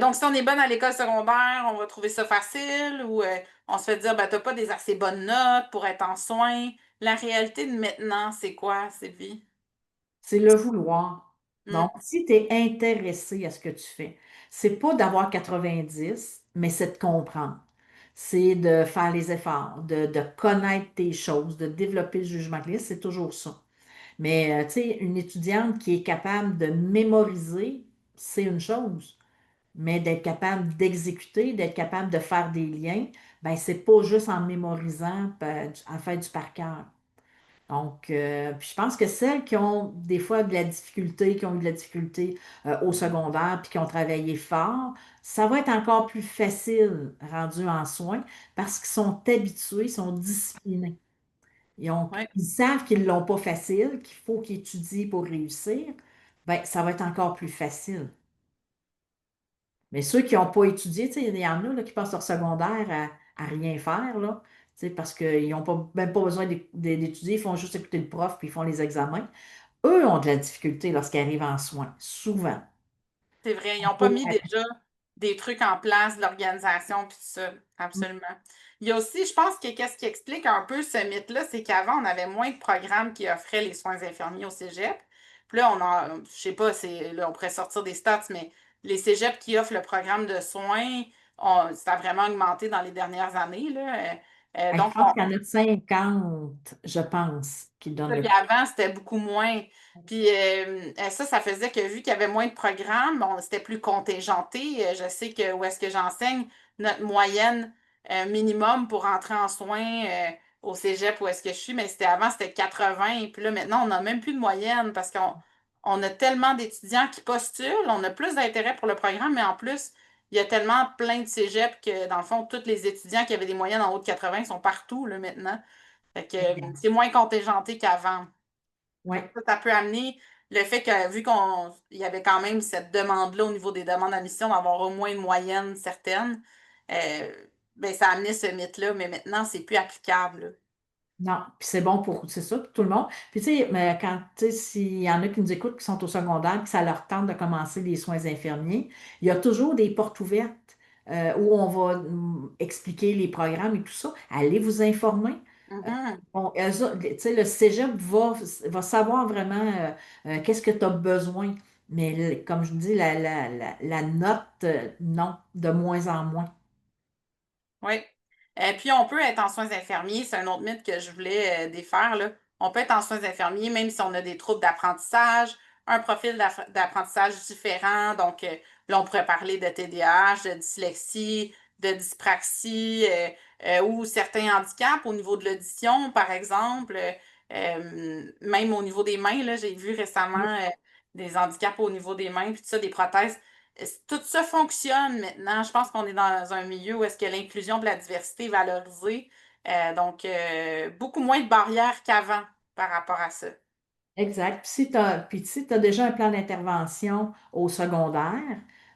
Donc, si on est bonne à l'école secondaire, on va trouver ça facile ou on se fait dire, ben, t'as pas des assez bonnes notes pour être en soins. La réalité de maintenant, c'est quoi, Sylvie? C'est le vouloir. Hmm, Donc, si tu es intéressé à ce que tu fais, c'est pas d'avoir 90, mais c'est de comprendre. C'est de faire les efforts, de connaître tes choses, de développer le jugement clinique, c'est toujours ça. Mais, tu sais, une étudiante qui est capable de mémoriser, c'est une chose. Mais d'être capable d'exécuter, d'être capable de faire des liens, ben c'est pas juste en mémorisant, en faire du par cœur. Donc, puis je pense que celles qui ont des fois de la difficulté, qui ont eu de la difficulté au secondaire, puis qui ont travaillé fort, ça va être encore plus facile rendu en soins parce qu'ils sont habitués, ils sont disciplinés. ouais, Ils savent qu'ils ne l'ont pas facile, qu'il faut qu'ils étudient pour réussir. Ben, ça va être encore plus facile. Mais ceux qui n'ont pas étudié, tu sais, il y en a là, qui passent leur secondaire à rien faire, là, tu sais, parce qu'ils n'ont pas, même pas besoin d'étudier, ils font juste écouter le prof puis ils font les examens. Eux ont de la difficulté lorsqu'ils arrivent en soins, souvent. c'est vrai. Ils n'ont pas mis déjà des trucs en place, de l'organisation, puis tout ça. Absolument. Il y a aussi, je pense que qu'est-ce qui explique un peu ce mythe-là, c'est qu'avant, on avait moins de programmes qui offraient les soins infirmiers au cégep. Puis là, je sais pas, là, on pourrait sortir des stats, mais les cégeps qui offrent le programme de soins, ça a vraiment augmenté dans les dernières années, là. Je Donc, pense qu'il y en a 50, je pense, qui donnent puis le. avant, c'était beaucoup moins. Puis ça faisait que vu qu'il y avait moins de programmes, bon, c'était plus contingenté. Je sais que où est-ce que j'enseigne, notre moyenne minimum pour entrer en soins au cégep où est-ce que je suis, mais c'était 80. Puis là, maintenant, on n'a même plus de moyenne parce qu'on a tellement d'étudiants qui postulent, on a plus d'intérêt pour le programme, mais en plus, il y a tellement plein de cégeps que, dans le fond, tous les étudiants qui avaient des moyennes en haut de 80 sont partout là, maintenant. Fait que c'est moins contingenté qu'avant. Oui, Donc ça peut amener le fait que vu qu'on il y avait quand même cette demande-là au niveau des demandes d'admission d'avoir au moins une moyenne certaine, euh, ben, ça a amené ce mythe-là, mais maintenant, c'est plus applicable, là. non, puis c'est bon c'est ça, pour tout le monde. Puis tu sais, mais quand, tu sais, s'il y en a qui nous écoutent, qui sont au secondaire, que ça leur tente de commencer les soins infirmiers, il y a toujours des portes ouvertes où on va expliquer les programmes et tout ça. Allez vous informer. Mhm. Bon, tu sais, le cégep va savoir vraiment qu'est-ce que tu as besoin. Mais comme je vous dis, la note, non, de moins en moins. Oui. Puis on peut être en soins infirmiers, c'est un autre mythe que je voulais défaire, là. On peut être en soins infirmiers même si on a des troubles d'apprentissage, un profil d'apprentissage différent. Donc là, on pourrait parler de TDAH, de dyslexie, de dyspraxie ou certains handicaps au niveau de l'audition, par exemple. Même au niveau des mains, là, j'ai vu récemment des handicaps au niveau des mains, puis tout ça, des prothèses. Tout ça fonctionne maintenant. Je pense qu'on est dans un milieu où est-ce que l'inclusion de la diversité est valorisée. Donc, beaucoup moins de barrières qu'avant par rapport à ça. Exact. Puis si tu as déjà un plan d'intervention au secondaire,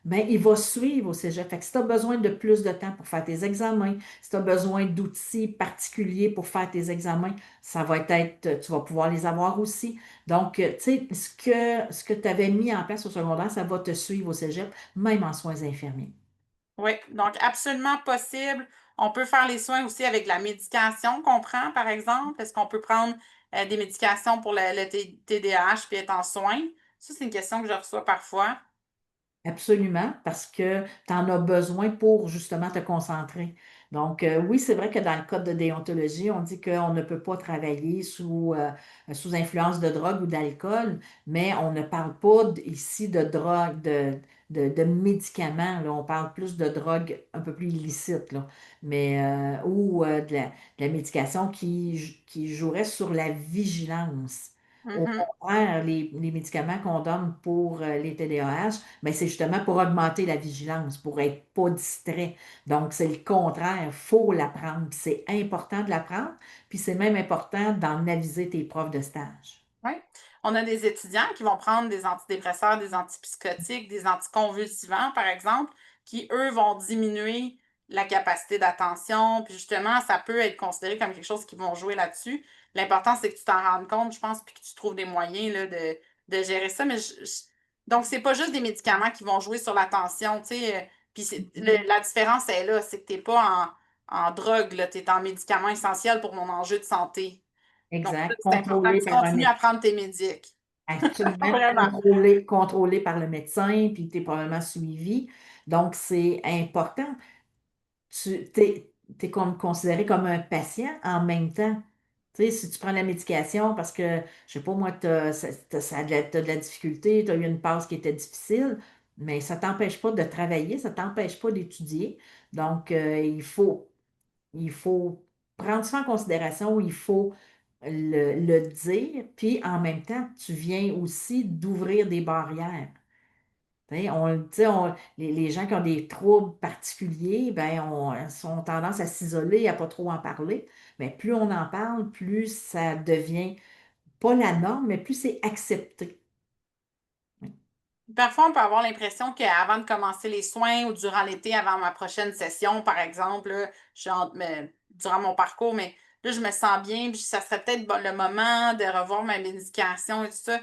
ben, il va suivre au cégep. Fait que si tu as besoin de plus de temps pour faire tes examens, si tu as besoin d'outils particuliers pour faire tes examens, ça va être, tu vas pouvoir les avoir aussi. Donc, tu sais, ce que tu avais mis en place au secondaire, ça va te suivre au cégep, même en soins infirmiers. Oui, donc absolument possible. On peut faire les soins aussi avec la médication qu'on prend, par exemple. Est-ce qu'on peut prendre des médications pour le TDAH puis être en soins? Ça, c'est une question que je reçois parfois. Absolument, parce que tu en as besoin pour justement te concentrer. Donc, oui, c'est vrai que dans le code de déontologie, on dit qu'on ne peut pas travailler sous influence de drogue ou d'alcool, mais on ne parle pas ici de drogue, de médicaments, là. On parle plus de drogue un peu plus illicite, là, mais, ou de la médication qui jouerait sur la vigilance. Au Mhm. contraire, les médicaments qu'on donne pour les TDAH, ben, c'est justement pour augmenter la vigilance, pour être pas distrait. Donc, c'est le contraire. Il faut l'apprendre. Puis c'est important de l'apprendre. Puis c'est même important d'en aviser tes profs de stage. Oui. On a des étudiants qui vont prendre des antidépresseurs, des antipsychotiques, des anticonvulsivants, par exemple, qui, eux, vont diminuer la capacité d'attention. Puis justement, ça peut être considéré comme quelque chose qui vont jouer là-dessus. L'important, c'est que tu t'en rendes compte, je pense, puis que tu trouves des moyens là, de gérer ça. Mais donc, c'est pas juste des médicaments qui vont jouer sur l'attention, tu sais. Puis la différence est là, c'est que tu n'es pas en drogue, tu es en médicament essentiel pour mon enjeu de santé. Donc, ça, Exact. c'est important Contrôlé que tu par un continues à médecin. prendre tes médics. Absolument Vraiment. contrôlé par le médecin, puis tu es probablement suivi. Donc, c'est important. Tu es considéré comme un patient en même temps. Tu sais, si tu prends la médication parce que, je sais pas, moi, t'as de la difficulté, tu as eu une passe qui était difficile, mais ça t'empêche pas de travailler, ça t'empêche pas d'étudier. Donc, il faut prendre ça en considération, il faut le dire, puis en même temps, tu viens aussi d'ouvrir des barrières. Tu sais, les gens qui ont des troubles particuliers, ben, ont tendance à s'isoler, à pas trop en parler. Mais plus on en parle, plus ça devient pas la norme, mais plus c'est accepté. Parfois, on peut avoir l'impression qu'avant de commencer les soins ou durant l'été, avant ma prochaine session, par exemple, là, durant mon parcours, mais là, je me sens bien, puis ça serait peut-être le moment de revoir ma médication et tout ça.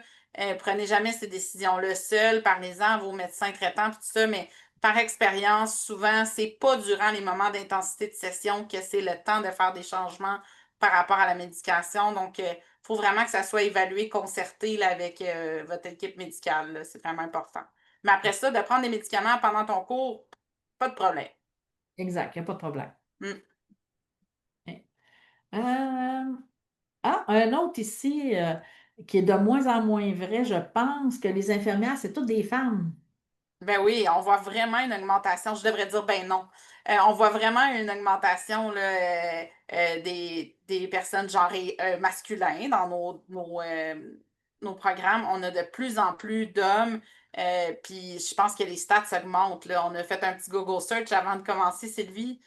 Prenez jamais ces décisions-là seules, parlez-en à vos médecins traitants, puis tout ça, mais par expérience, souvent, c'est pas durant les moments d'intensité de session que c'est le temps de faire des changements par rapport à la médication. Donc, faut vraiment que ça soit évalué, concerté là, avec votre équipe médicale, là. C'est vraiment important. Mais après ça, de prendre des médicaments pendant ton cours, pas de problème. Exact, il n'y a pas de problème. Mm. Euh, un autre ici qui est de moins en moins vrai, je pense que les infirmières, c'est toutes des femmes. Ben oui, on voit vraiment une augmentation. Je devrais dire ben non. On voit vraiment une augmentation là, des personnes genrées masculins dans nos programmes. On a de plus en plus d'hommes. Puis je pense que les stats augmentent, là. On a fait un petit Google search avant de commencer, Sylvie.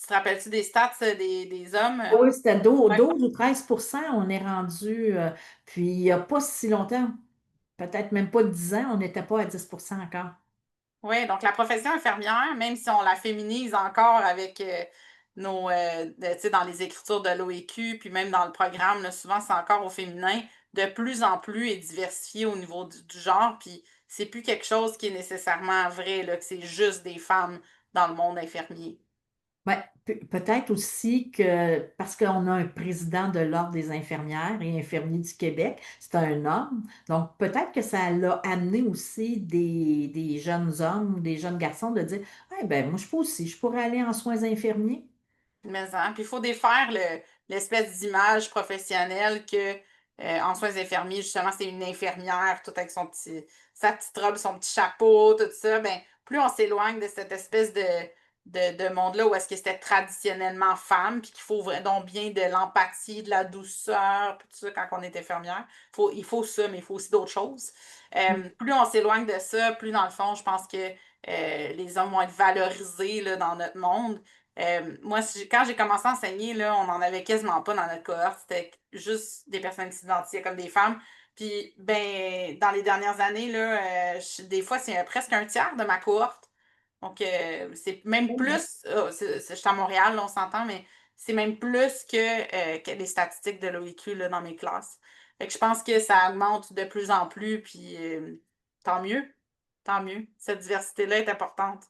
Tu te rappelles-tu des stats des hommes? Oui, c'était Ouais. 12 ou 13%, on est rendu, puis il n'y a pas si longtemps, peut-être même pas 10 ans, on n'était pas à 10% encore. Oui, donc la profession infirmière, même si on la féminise encore avec tu sais, dans les écritures de l'OEQ, puis même dans le programme, là, souvent c'est encore au féminin, de plus en plus est diversifié au niveau du genre, puis c'est plus quelque chose qui est nécessairement vrai, là, que c'est juste des femmes dans le monde infirmier. Ouais, peut-être aussi que parce qu'on a un président de l'Ordre des infirmières et infirmiers du Québec, c'est un homme. Donc peut-être que ça l'a amené aussi des jeunes hommes, des jeunes garçons de dire, eh ben moi je peux aussi, je pourrais aller en soins infirmiers. Mais hein, puis il faut défaire l'espèce d'image professionnelle que en soins infirmiers, justement, c'est une infirmière, tout avec sa petite robe, son petit chapeau, tout ça. Ben, plus on s'éloigne de cette espèce de monde-là où est-ce que c'était traditionnellement femme, puis qu'il faut donc bien de l'empathie, de la douceur, puis tout ça quand on est infirmière. Il faut ça, mais il faut aussi d'autres choses. Plus on s'éloigne de ça, plus dans le fond, je pense que les hommes vont être valorisés là, dans notre monde. Moi, quand j'ai commencé à enseigner, là, on n'en avait quasiment pas dans notre cohorte. C'était juste des personnes qui s'identifiaient comme des femmes. Puis, ben, dans les dernières années, là, des fois, c'est presque un tiers de ma cohorte. Donc, c'est même plus, je suis à Montréal, là, on s'entend, mais c'est même plus que les statistiques de l'OIQ là, dans mes classes. Fait que je pense que ça augmente de plus en plus, puis tant mieux, tant mieux. Cette diversité-là est importante.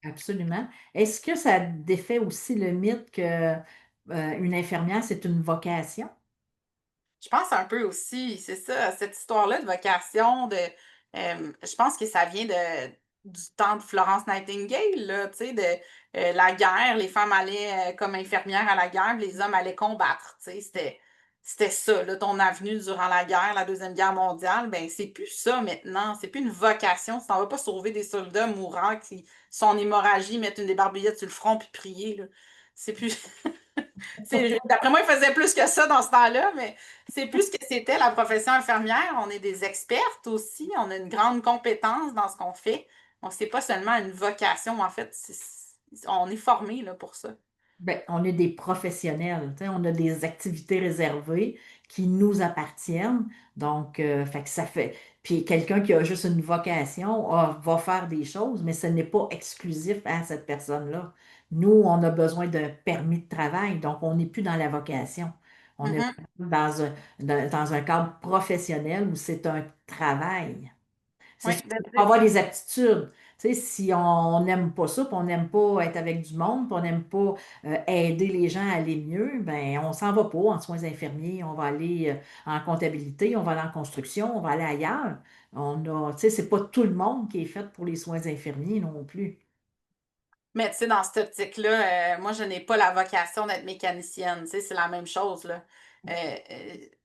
Absolument. Est-ce que ça défait aussi le mythe que une infirmière, c'est une vocation? Je pense un peu aussi, c'est ça, cette histoire-là de vocation, je pense que ça vient du temps de Florence Nightingale, là, tu sais, de la guerre, les femmes allaient comme infirmières à la guerre, les hommes allaient combattre, tu sais, c'était ça, là, ton avenue durant la guerre, la Deuxième Guerre mondiale, ben c'est plus ça maintenant, c'est plus une vocation, tu t'en vas pas sauver des soldats mourants qui sont en hémorragie, mettre une débarbouillette sur le front puis prier, là. C'est plus, d'après moi, ils faisaient plus que ça dans ce temps-là, mais c'est plus ce que c'était la profession infirmière. On est des expertes aussi, on a une grande compétence dans ce qu'on fait. On c'est pas seulement une vocation, en fait, on est formé là, pour ça. Ben, on est des professionnels, tu sais, on a des activités réservées qui nous appartiennent. Donc, fait que ça fait. Puis quelqu'un qui a juste une vocation va faire des choses, mais ce n'est pas exclusif à cette personne-là. Nous, on a besoin d'un permis de travail, donc on n'est plus dans la vocation. On est Mhm. dans un cadre professionnel où c'est un travail. C'est Oui, sûr qu'il faut avoir des aptitudes. Tu sais, si on n'aime pas ça, puis on n'aime pas être avec du monde, puis on n'aime pas aider les gens à aller mieux, ben on s'en va pas en soins infirmiers, on va aller en comptabilité, on va aller en construction, on va aller ailleurs. Tu sais, c'est pas tout le monde qui est fait pour les soins infirmiers non plus. mais tu sais, dans cette optique-là, moi, je n'ai pas la vocation d'être mécanicienne. Tu sais, c'est la même chose, là.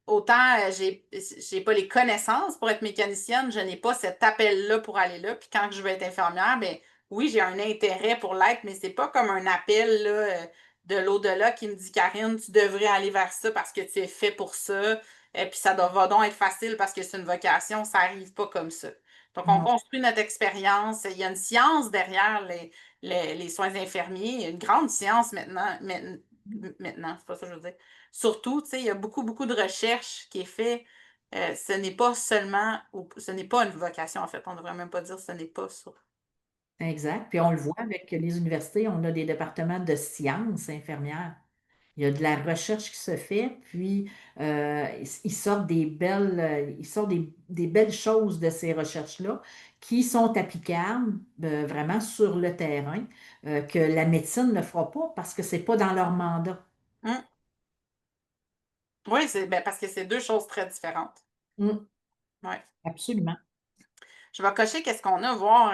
Autant j'ai pas les connaissances pour être mécanicienne, je n'ai pas cet appel-là pour aller là. Puis quand je veux être infirmière, ben oui, j'ai un intérêt pour l'être, mais c'est pas comme un appel là, de l'au-delà qui me dit, Karine, tu devrais aller vers ça parce que tu es fait pour ça. Et puis va donc être facile parce que c'est une vocation. Ça arrive pas comme ça. Donc, on Non, construit notre expérience. Il y a une science derrière les soins infirmiers. Il y a une grande science maintenant, c'est pas ça que je veux dire. Surtout, tu sais, il y a beaucoup, beaucoup de recherche qui est fait. Ce n'est pas seulement, ce n'est pas une vocation, en fait. On ne devrait même pas dire ce n'est pas ça. exact. Puis on le voit avec les universités, on a des départements de sciences infirmières. Il y a de la recherche qui se fait, puis ils sortent ils sortent des belles choses de ces recherches-là qui sont applicables vraiment sur le terrain, que la médecine ne fera pas parce que c'est pas dans leur mandat. Hum. Oui, ben, parce que c'est deux choses très différentes. Mm, Ouais. absolument. Je vais cocher qu'est-ce qu'on a, voir,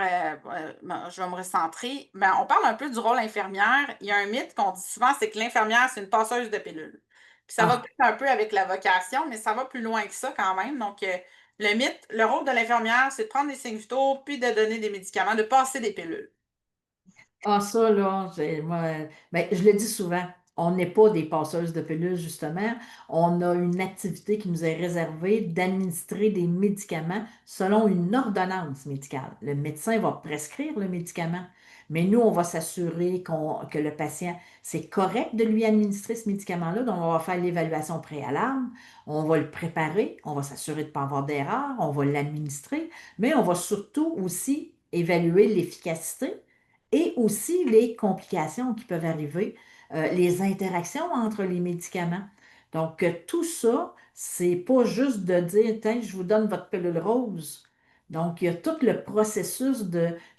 ben, je vais me recentrer. Ben, on parle un peu du rôle infirmière. Il y a un mythe qu'on dit souvent, c'est que l'infirmière, c'est une passeuse de pilules. Puis ça va Ah, peut-être un peu avec la vocation, mais ça va plus loin que ça quand même. Donc, le mythe, le rôle de l'infirmière, c'est de prendre des signes vitaux, puis de donner des médicaments, de passer des pilules. ah, ça, là, ben, je le dis souvent, on n'est pas des passeuses de pilules, justement. On a une activité qui nous est réservée d'administrer des médicaments selon une ordonnance médicale. Le médecin va prescrire le médicament, mais nous, on va s'assurer que le patient, c'est correct de lui administrer ce médicament-là. Donc, on va faire l'évaluation préalable, on va le préparer, on va s'assurer de ne pas avoir d'erreur, on va l'administrer, mais on va surtout aussi évaluer l'efficacité et aussi les complications qui peuvent arriver, les interactions entre les médicaments. Donc, tout ça, c'est pas juste de dire, tiens, je vous donne votre pilule rose. Donc, il y a tout le processus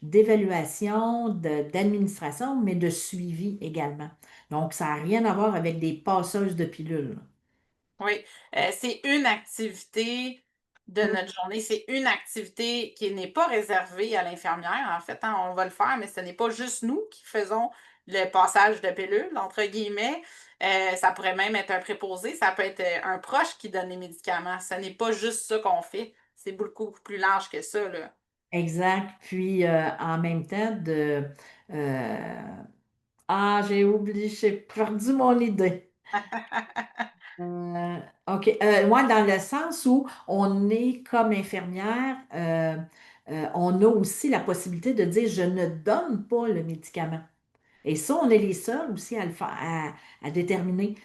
d'évaluation, d'administration, mais de suivi également. Donc, ça n'a rien à voir avec des passeuses de pilules. Oui, c'est une activité de Mm. notre journée. C'est une activité qui n'est pas réservée à l'infirmière. En fait, hein, on va le faire, mais ce n'est pas juste nous qui faisons le passage de pilule, entre guillemets. Ça pourrait même être un préposé, ça peut être un proche qui donne les médicaments. Ce n'est pas juste ça qu'on fait. C'est beaucoup plus large que ça, là. Exact. Puis, en même temps, ah, j'ai oublié, j'ai perdu mon idée. Euh, OK. Moi, dans le sens où on est comme infirmière, on a aussi la possibilité de dire je ne donne pas le médicament. Et ça, on est les seuls aussi à le faire, à déterminer.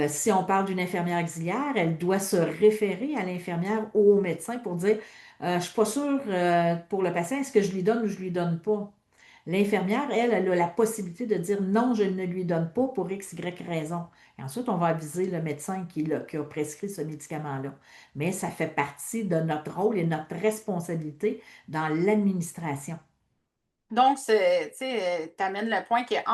Si on parle d'une infirmière auxiliaire, elle doit se référer à l'infirmière ou au médecin pour dire, je ne suis pas sûre pour le patient, est-ce que je lui donne ou je lui donne pas? L'infirmière, elle, elle a la possibilité de dire non, je ne lui donne pas pour X, Y raison. Et ensuite, on va aviser le médecin qui a prescrit ce médicament-là. Mais ça fait partie de notre rôle et notre responsabilité dans l'administration. Donc, tu amènes le point qui est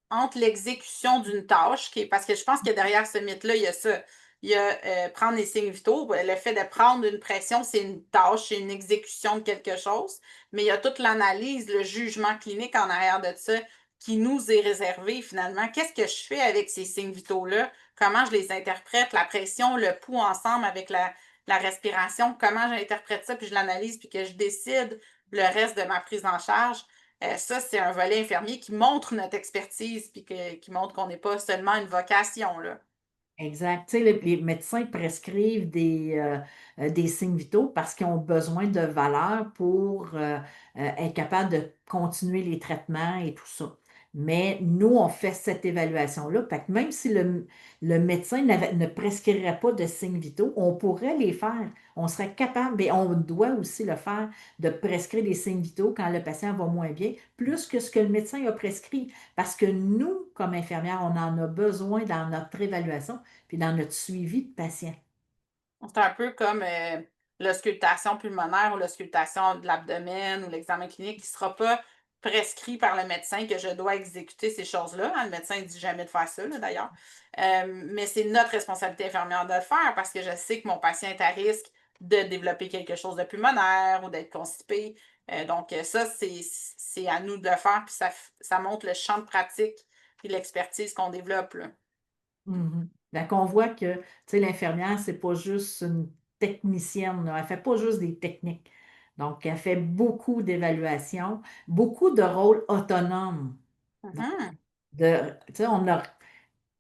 entre l'exécution d'une tâche, parce que je pense que derrière ce mythe-là, il y a ça. Il y a prendre les signes vitaux. Le fait de prendre une pression, c'est une tâche, c'est une exécution de quelque chose. Mais il y a toute l'analyse, le jugement clinique en arrière de ça qui nous est réservé finalement. Qu'est-ce que je fais avec ces signes vitaux-là? Comment je les interprète? La pression, le pouls ensemble avec la respiration, comment j'interprète ça, puis je l'analyse, puis que je décide le reste de ma prise en charge. Ça, c'est un volet infirmier qui montre notre expertise puis qui montre qu'on n'est pas seulement une vocation, là. Exact. Tu sais, les médecins prescrivent des signes vitaux parce qu'ils ont besoin de valeur pour être capable de continuer les traitements et tout ça. Mais nous, on fait cette évaluation-là. Fait que même si le médecin ne prescrirait pas de signes vitaux, on pourrait les faire. On serait capable, mais on doit aussi le faire, de prescrire des signes vitaux quand le patient va moins bien, plus que ce que le médecin a prescrit. Parce que nous, comme infirmières, on en a besoin dans notre évaluation puis dans notre suivi de patients. C'est un peu comme l'auscultation pulmonaire ou l'auscultation de l'abdomen ou l'examen clinique qui ne sera pas prescrit par le médecin que je dois exécuter ces choses-là. Hein, le médecin ne dit jamais de faire ça, là, d'ailleurs. Mais c'est notre responsabilité infirmière de le faire parce que je sais que mon patient est à risque de développer quelque chose de pulmonaire ou d'être constipé. Donc, ça, c'est à nous de le faire, puis ça montre le champ de pratique et l'expertise qu'on développe, là. Mhm. Donc, on voit que, tu sais, l'infirmière, c'est pas juste une technicienne, là. Elle fait pas juste des techniques. Donc, elle fait beaucoup d'évaluations, beaucoup de rôles autonomes. Donc, Mhm. tu sais,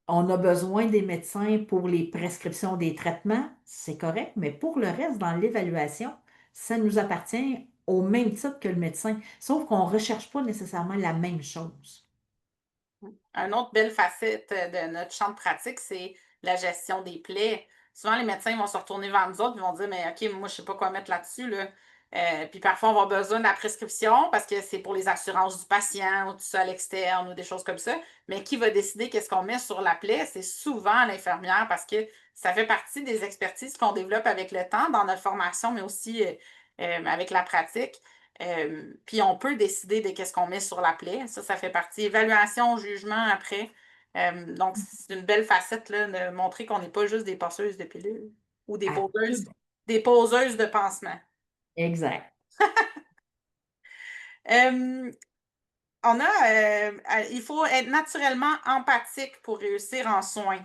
on a besoin des médecins pour les prescriptions des traitements, c'est correct, mais pour le reste, dans l'évaluation, ça nous appartient au même titre que le médecin, sauf qu'on ne recherche pas nécessairement la même chose. Une autre belle facette de notre champ de pratique, c'est la gestion des plaies. Souvent, les médecins vont se retourner vers nous autres et vont dire, mais OK, moi, je ne sais pas quoi mettre là-dessus, là. Puis parfois, on va avoir besoin de la prescription parce que c'est pour les assurances du patient ou tout ça à l'externe ou des choses comme ça. Mais qui va décider qu'est-ce qu'on met sur la plaie? C'est souvent l'infirmière parce que ça fait partie des expertises qu'on développe avec le temps dans notre formation, mais aussi avec la pratique. Puis on peut décider de qu'est-ce qu'on met sur la plaie. Ça fait partie. Évaluation, jugement après. Donc, c'est une belle facette là, de montrer qu'on n'est pas juste des passeuses de pilules ou Absolument. des poseuses de pansements. Exact. Euh, il faut être naturellement empathique pour réussir en soins.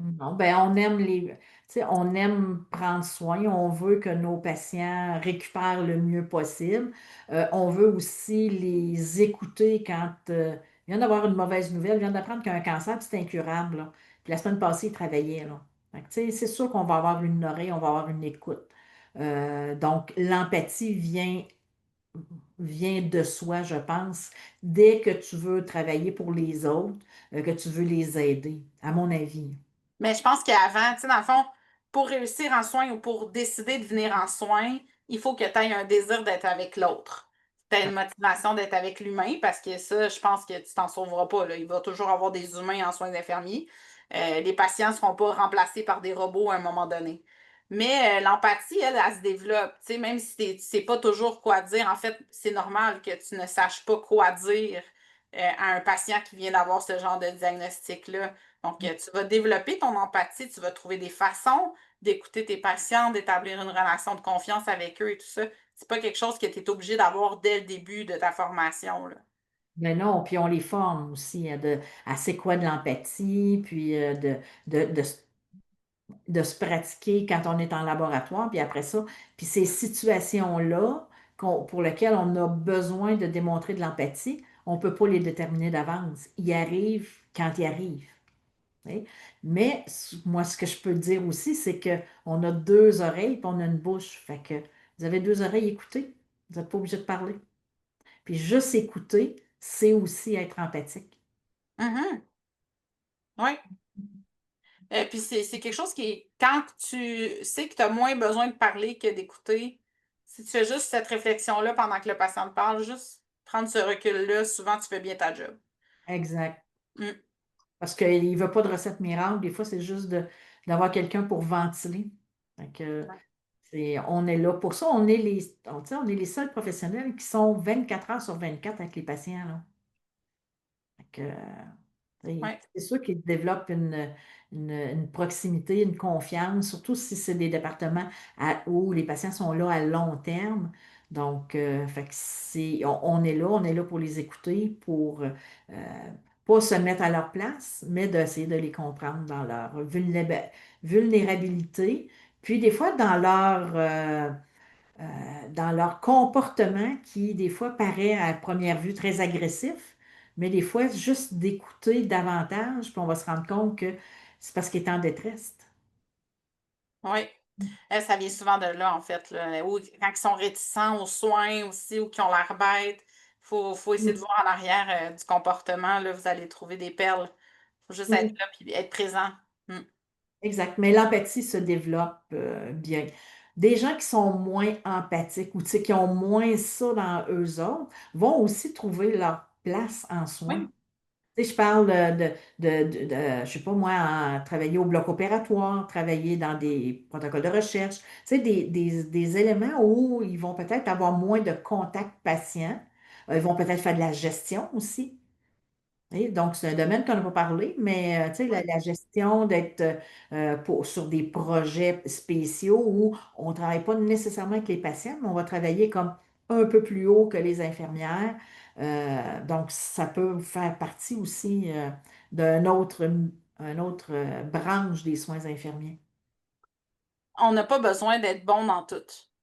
Non, ben tu sais, on aime prendre soin, on veut que nos patients récupèrent le mieux possible. On veut aussi les écouter quand il vient d'avoir une mauvaise nouvelle, il vient d'apprendre qu'il y a un cancer, puis c'est incurable, là. Puis la semaine passée, il travaillait, là. Fait que, tu sais, c'est sûr qu'on va avoir une oreille, on va avoir une écoute. Donc, l'empathie vient de soi, je pense, dès que tu veux travailler pour les autres, que tu veux les aider, à mon avis. Mais je pense qu'avant, tu sais, dans le fond, pour réussir en soins ou pour décider de venir en soins, il faut que tu aies un désir d'être avec l'autre. Tu as une motivation d'être avec l'humain parce que ça, je pense que tu t'en sauveras pas, là. Il va toujours avoir des humains en soins infirmiers. Les patients ne seront pas remplacés par des robots à un moment donné. Mais l'empathie, elle se développe. Tu sais, même si tu ne sais pas toujours quoi dire, en fait, c'est normal que tu ne saches pas quoi dire à un patient qui vient d'avoir ce genre de diagnostic-là. Donc, tu vas développer ton empathie, tu vas trouver des façons d'écouter tes patients, d'établir une relation de confiance avec eux et tout ça. C'est pas quelque chose que tu es obligé d'avoir dès le début de ta formation, là. Mais non, puis on les forme aussi à c'est quoi de l'empathie, puis de, de, s- de se pratiquer quand on est en laboratoire, puis après ça, puis ces situations-là pour lesquelles on a besoin de démontrer de l'empathie, on ne peut pas les déterminer d'avance. Ils arrivent quand ils arrivent. Tu Mais moi, ce que je peux dire aussi, c'est qu'on a deux oreilles, puis on a une bouche. Fait que vous avez deux oreilles, écoutez. Vous n'êtes pas obligé de parler. Puis juste écouter, c'est aussi être empathique. Mhm. Oui. Puis c'est quelque chose qui est, quand tu sais que tu as moins besoin de parler que d'écouter, si tu fais juste cette réflexion-là pendant que le patient te parle, juste prendre ce recul-là, souvent tu fais bien ta job. Exact. Mm. Parce qu'il ne veut pas de recette miracle. Des fois, c'est juste d'avoir quelqu'un pour ventiler. Fait que Ouais. on est là pour ça. On est les seuls professionnels qui sont 24 heures sur 24 avec les patients, là. Fait que, Ouais. c'est sûr qu'ils développent une proximité, une confiance, surtout si c'est des départements où les patients sont là à long terme. Donc, fait que on est là pour les écouter, pour pas se mettre à leur place, mais d'essayer de les comprendre dans leur vulnérabilité. Puis des fois, dans leur comportement qui, des fois, paraît à première vue très agressif, mais des fois, juste d'écouter davantage, puis on va se rendre compte que c'est parce qu'il est en détresse. Oui. Ça vient souvent de là, en fait, là. Ou quand ils sont réticents aux soins aussi, ou qui ont l'air bêtes, faut essayer de Mm. voir en arrière du comportement. Là, vous allez trouver des perles. Faut juste être Oui, là et être présent. Mm. exact. Mais l'empathie se développe bien. Des gens qui sont moins empathiques ou tu sais, qui ont moins ça dans eux autres vont aussi trouver leur place en soins. Oui, Tu sais, je parle je sais pas moi, travailler au bloc opératoire, travailler dans des protocoles de recherche, tu sais, des éléments où ils vont peut-être avoir moins de contact patient. Ils vont peut-être faire de la gestion aussi. Donc, c'est un domaine qu'on n'a pas parlé, mais tu sais, la gestion d'être sur des projets spéciaux où on ne travaille pas nécessairement avec les patients, mais on va travailler comme un peu plus haut que les infirmières. Donc, ça peut faire partie aussi d'un autre branche des soins infirmiers. on n'a pas besoin d'être bon dans tout,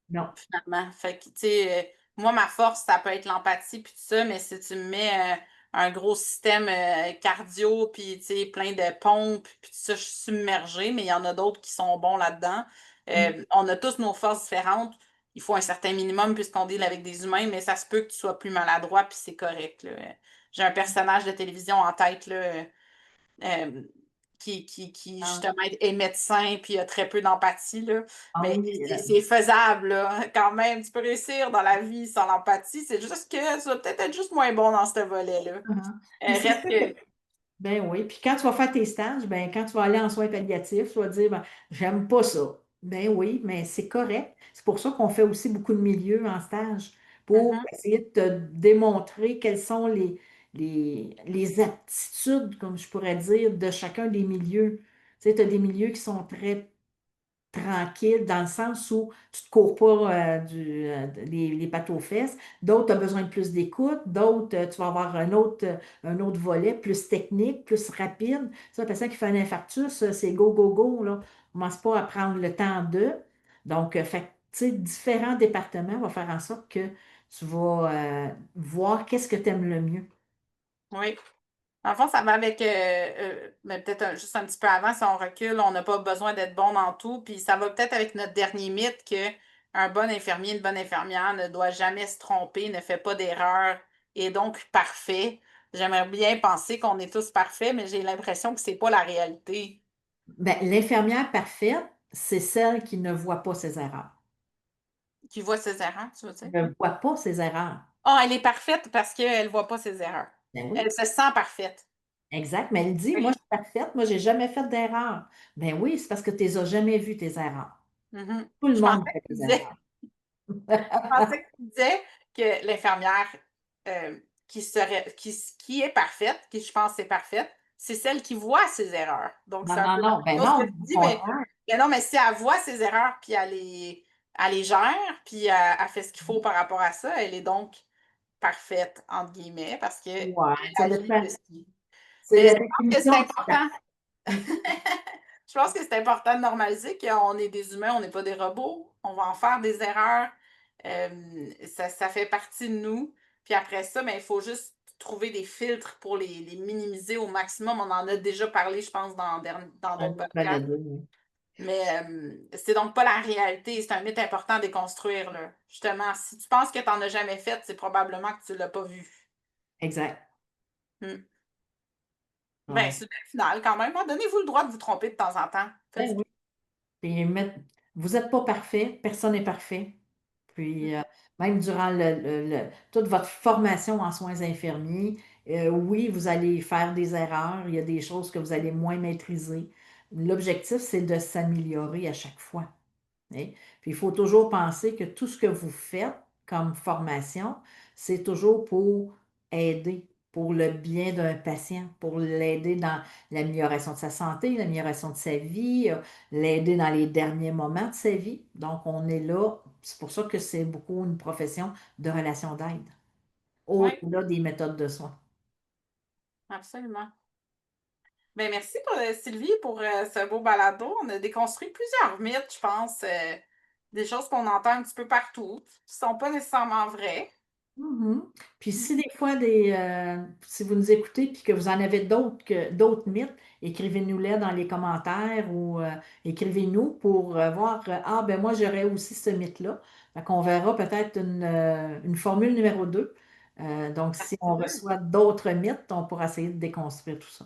Non. finalement. Fait que, tu sais, moi, ma force, ça peut être l'empathie puis tout ça, mais si tu me mets un gros système cardio puis, tu sais, plein de pompes puis tout ça, je suis submergée, mais il y en a d'autres qui sont bons là-dedans. Mm. On a tous nos forces différentes. Il faut un certain minimum puisqu'on deal avec des humains, mais ça se peut que tu sois plus maladroit puis c'est correct, là. J'ai un personnage de télévision en tête, là. euh, qui Ah, justement est médecin puis a très peu d'empathie, là. ah Mais oui. c'est faisable, là, quand même. Tu peux réussir dans la vie sans l'empathie. C'est juste que ça va peut-être être juste moins bon dans ce volet-là. Ah. Puis c'est Reste ça que que. Ben oui, puis quand tu vas faire tes stages, ben quand tu vas aller en soins palliatifs, tu vas dire, ben, j'aime pas ça. Ben oui, mais c'est correct. C'est pour ça qu'on fait aussi beaucoup de milieux en stage, pour Mhm. essayer de te démontrer quelles sont les aptitudes, comme je pourrais dire, de chacun des milieux. Tu sais, tu as des milieux qui sont très tranquille dans le sens où tu ne te cours pas les pattes aux fesses. D'autres, tu as besoin de plus d'écoute. D'autres, tu vas avoir un autre volet plus technique, plus rapide. Ça, la personne qui fait un infarctus, c'est go, go, go, là. Commence pas à prendre le temps d'eux. Donc, fait, que, tu sais, différents départements vont faire en sorte que tu vas voir qu'est-ce que tu aimes le mieux. Oui. En fond, ça va avec, mais peut-être juste un petit peu avant, si on recule, on n'a pas besoin d'être bon dans tout. Puis ça va peut-être avec notre dernier mythe que un bon infirmier, une bonne infirmière ne doit jamais se tromper, ne fait pas d'erreur et donc parfait. J'aimerais bien penser qu'on est tous parfaits, mais j'ai l'impression que c'est pas la réalité. Ben, l'infirmière parfaite, c'est celle qui ne voit pas ses erreurs. Qui voit ses erreurs, tu veux dire? Ne voit pas ses erreurs. Ah, elle est parfaite parce qu'elle voit pas ses erreurs. Ben Elle oui. se sent parfaite. Exact, mais elle dit, moi, Oui. je suis parfaite, moi, j'ai jamais fait d'erreur. Ben oui, c'est parce que tu les as jamais vues, tes erreurs. Mhm. Tout le Je monde pensais fait que tu des disais erreurs. pensais que tu disais que l'infirmière euh, qui est parfaite, qui je pense est parfaite, c'est celle qui voit ses erreurs. Donc, Non, c'est un non, peu la non, même ben chose que non, tu au dis, contraire. mais non, mais si elle voit ses erreurs, puis elle les gère, puis elle fait ce qu'il faut par rapport à ça, elle est donc parfaite, entre guillemets, parce qu'elle Ouais, ça agit dépend. de ce qui. C'est Mais la je pense que c'est définition du important. parfait. Je pense que c'est important de normaliser qu'on est des humains, on n'est pas des robots. On va en faire des erreurs. Ça fait partie de nous. Puis après ça, ben, il faut juste trouver des filtres pour les minimiser au maximum. On en a déjà parlé, je pense, dans Un d'autres autre podcasts. balado, oui. Mais c'est donc pas la réalité. C'est un mythe important à déconstruire, là. Justement, si tu penses que tu n'en as jamais fait, c'est probablement que tu ne l'as pas vu. Exact. Hmm. Ben, Ouais. c'est bien final quand même, hein. Donnez-vous le droit de vous tromper de temps en temps. Ben Faites-y. oui. Puis vous n'êtes pas parfait, personne n'est parfait. Puis même durant toute votre formation en soins infirmiers, oui, vous allez faire des erreurs, il y a des choses que vous allez moins maîtriser. L'objectif, c'est de s'améliorer à chaque fois. Hein. Puis il faut toujours penser que tout ce que vous faites comme formation, c'est toujours pour aider, pour le bien d'un patient, pour l'aider dans l'amélioration de sa santé, l'amélioration de sa vie, l'aider dans les derniers moments de sa vie. Donc, on est là. C'est pour ça que c'est beaucoup une profession de relation d'aide, Oui, au-delà des méthodes de soins. absolument. Ben, merci Sylvie pour ce beau balado. On a déconstruit plusieurs mythes, je pense, des choses qu'on entend un petit peu partout, qui ne sont pas nécessairement vraies. Mhm. Puis si des fois, si vous nous écoutez puis que vous en avez d'autres mythes, écrivez-nous-les dans les commentaires ou écrivez-nous pour voir, ah ben moi j'aurais aussi ce mythe-là. Fait qu'on verra peut-être une formule numéro 2. Donc si Merci on deux. reçoit d'autres mythes, on pourra essayer de déconstruire tout ça.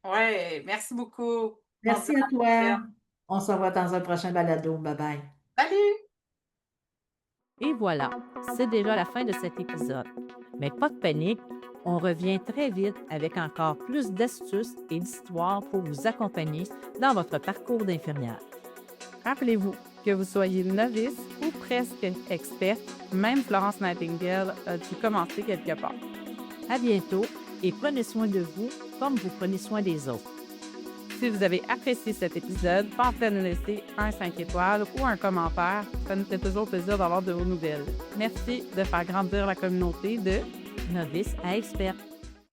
Oui, merci beaucoup. On se dit Merci à à la toi. prochaine. On se revoit dans un prochain balado. Bye bye. Salut! Et voilà, c'est déjà la fin de cet épisode. Mais pas de panique, on revient très vite avec encore plus d'astuces et d'histoires pour vous accompagner dans votre parcours d'infirmière. Rappelez-vous, que vous soyez novice ou presque experte, même Florence Nightingale a dû commencer quelque part. À bientôt et prenez soin de vous comme vous prenez soin des autres. Si vous avez apprécié cet épisode, pensez à nous laisser un 5 étoiles ou un commentaire. Ça nous fait toujours plaisir d'avoir de vos nouvelles. Merci de faire grandir la communauté de Novice à experte.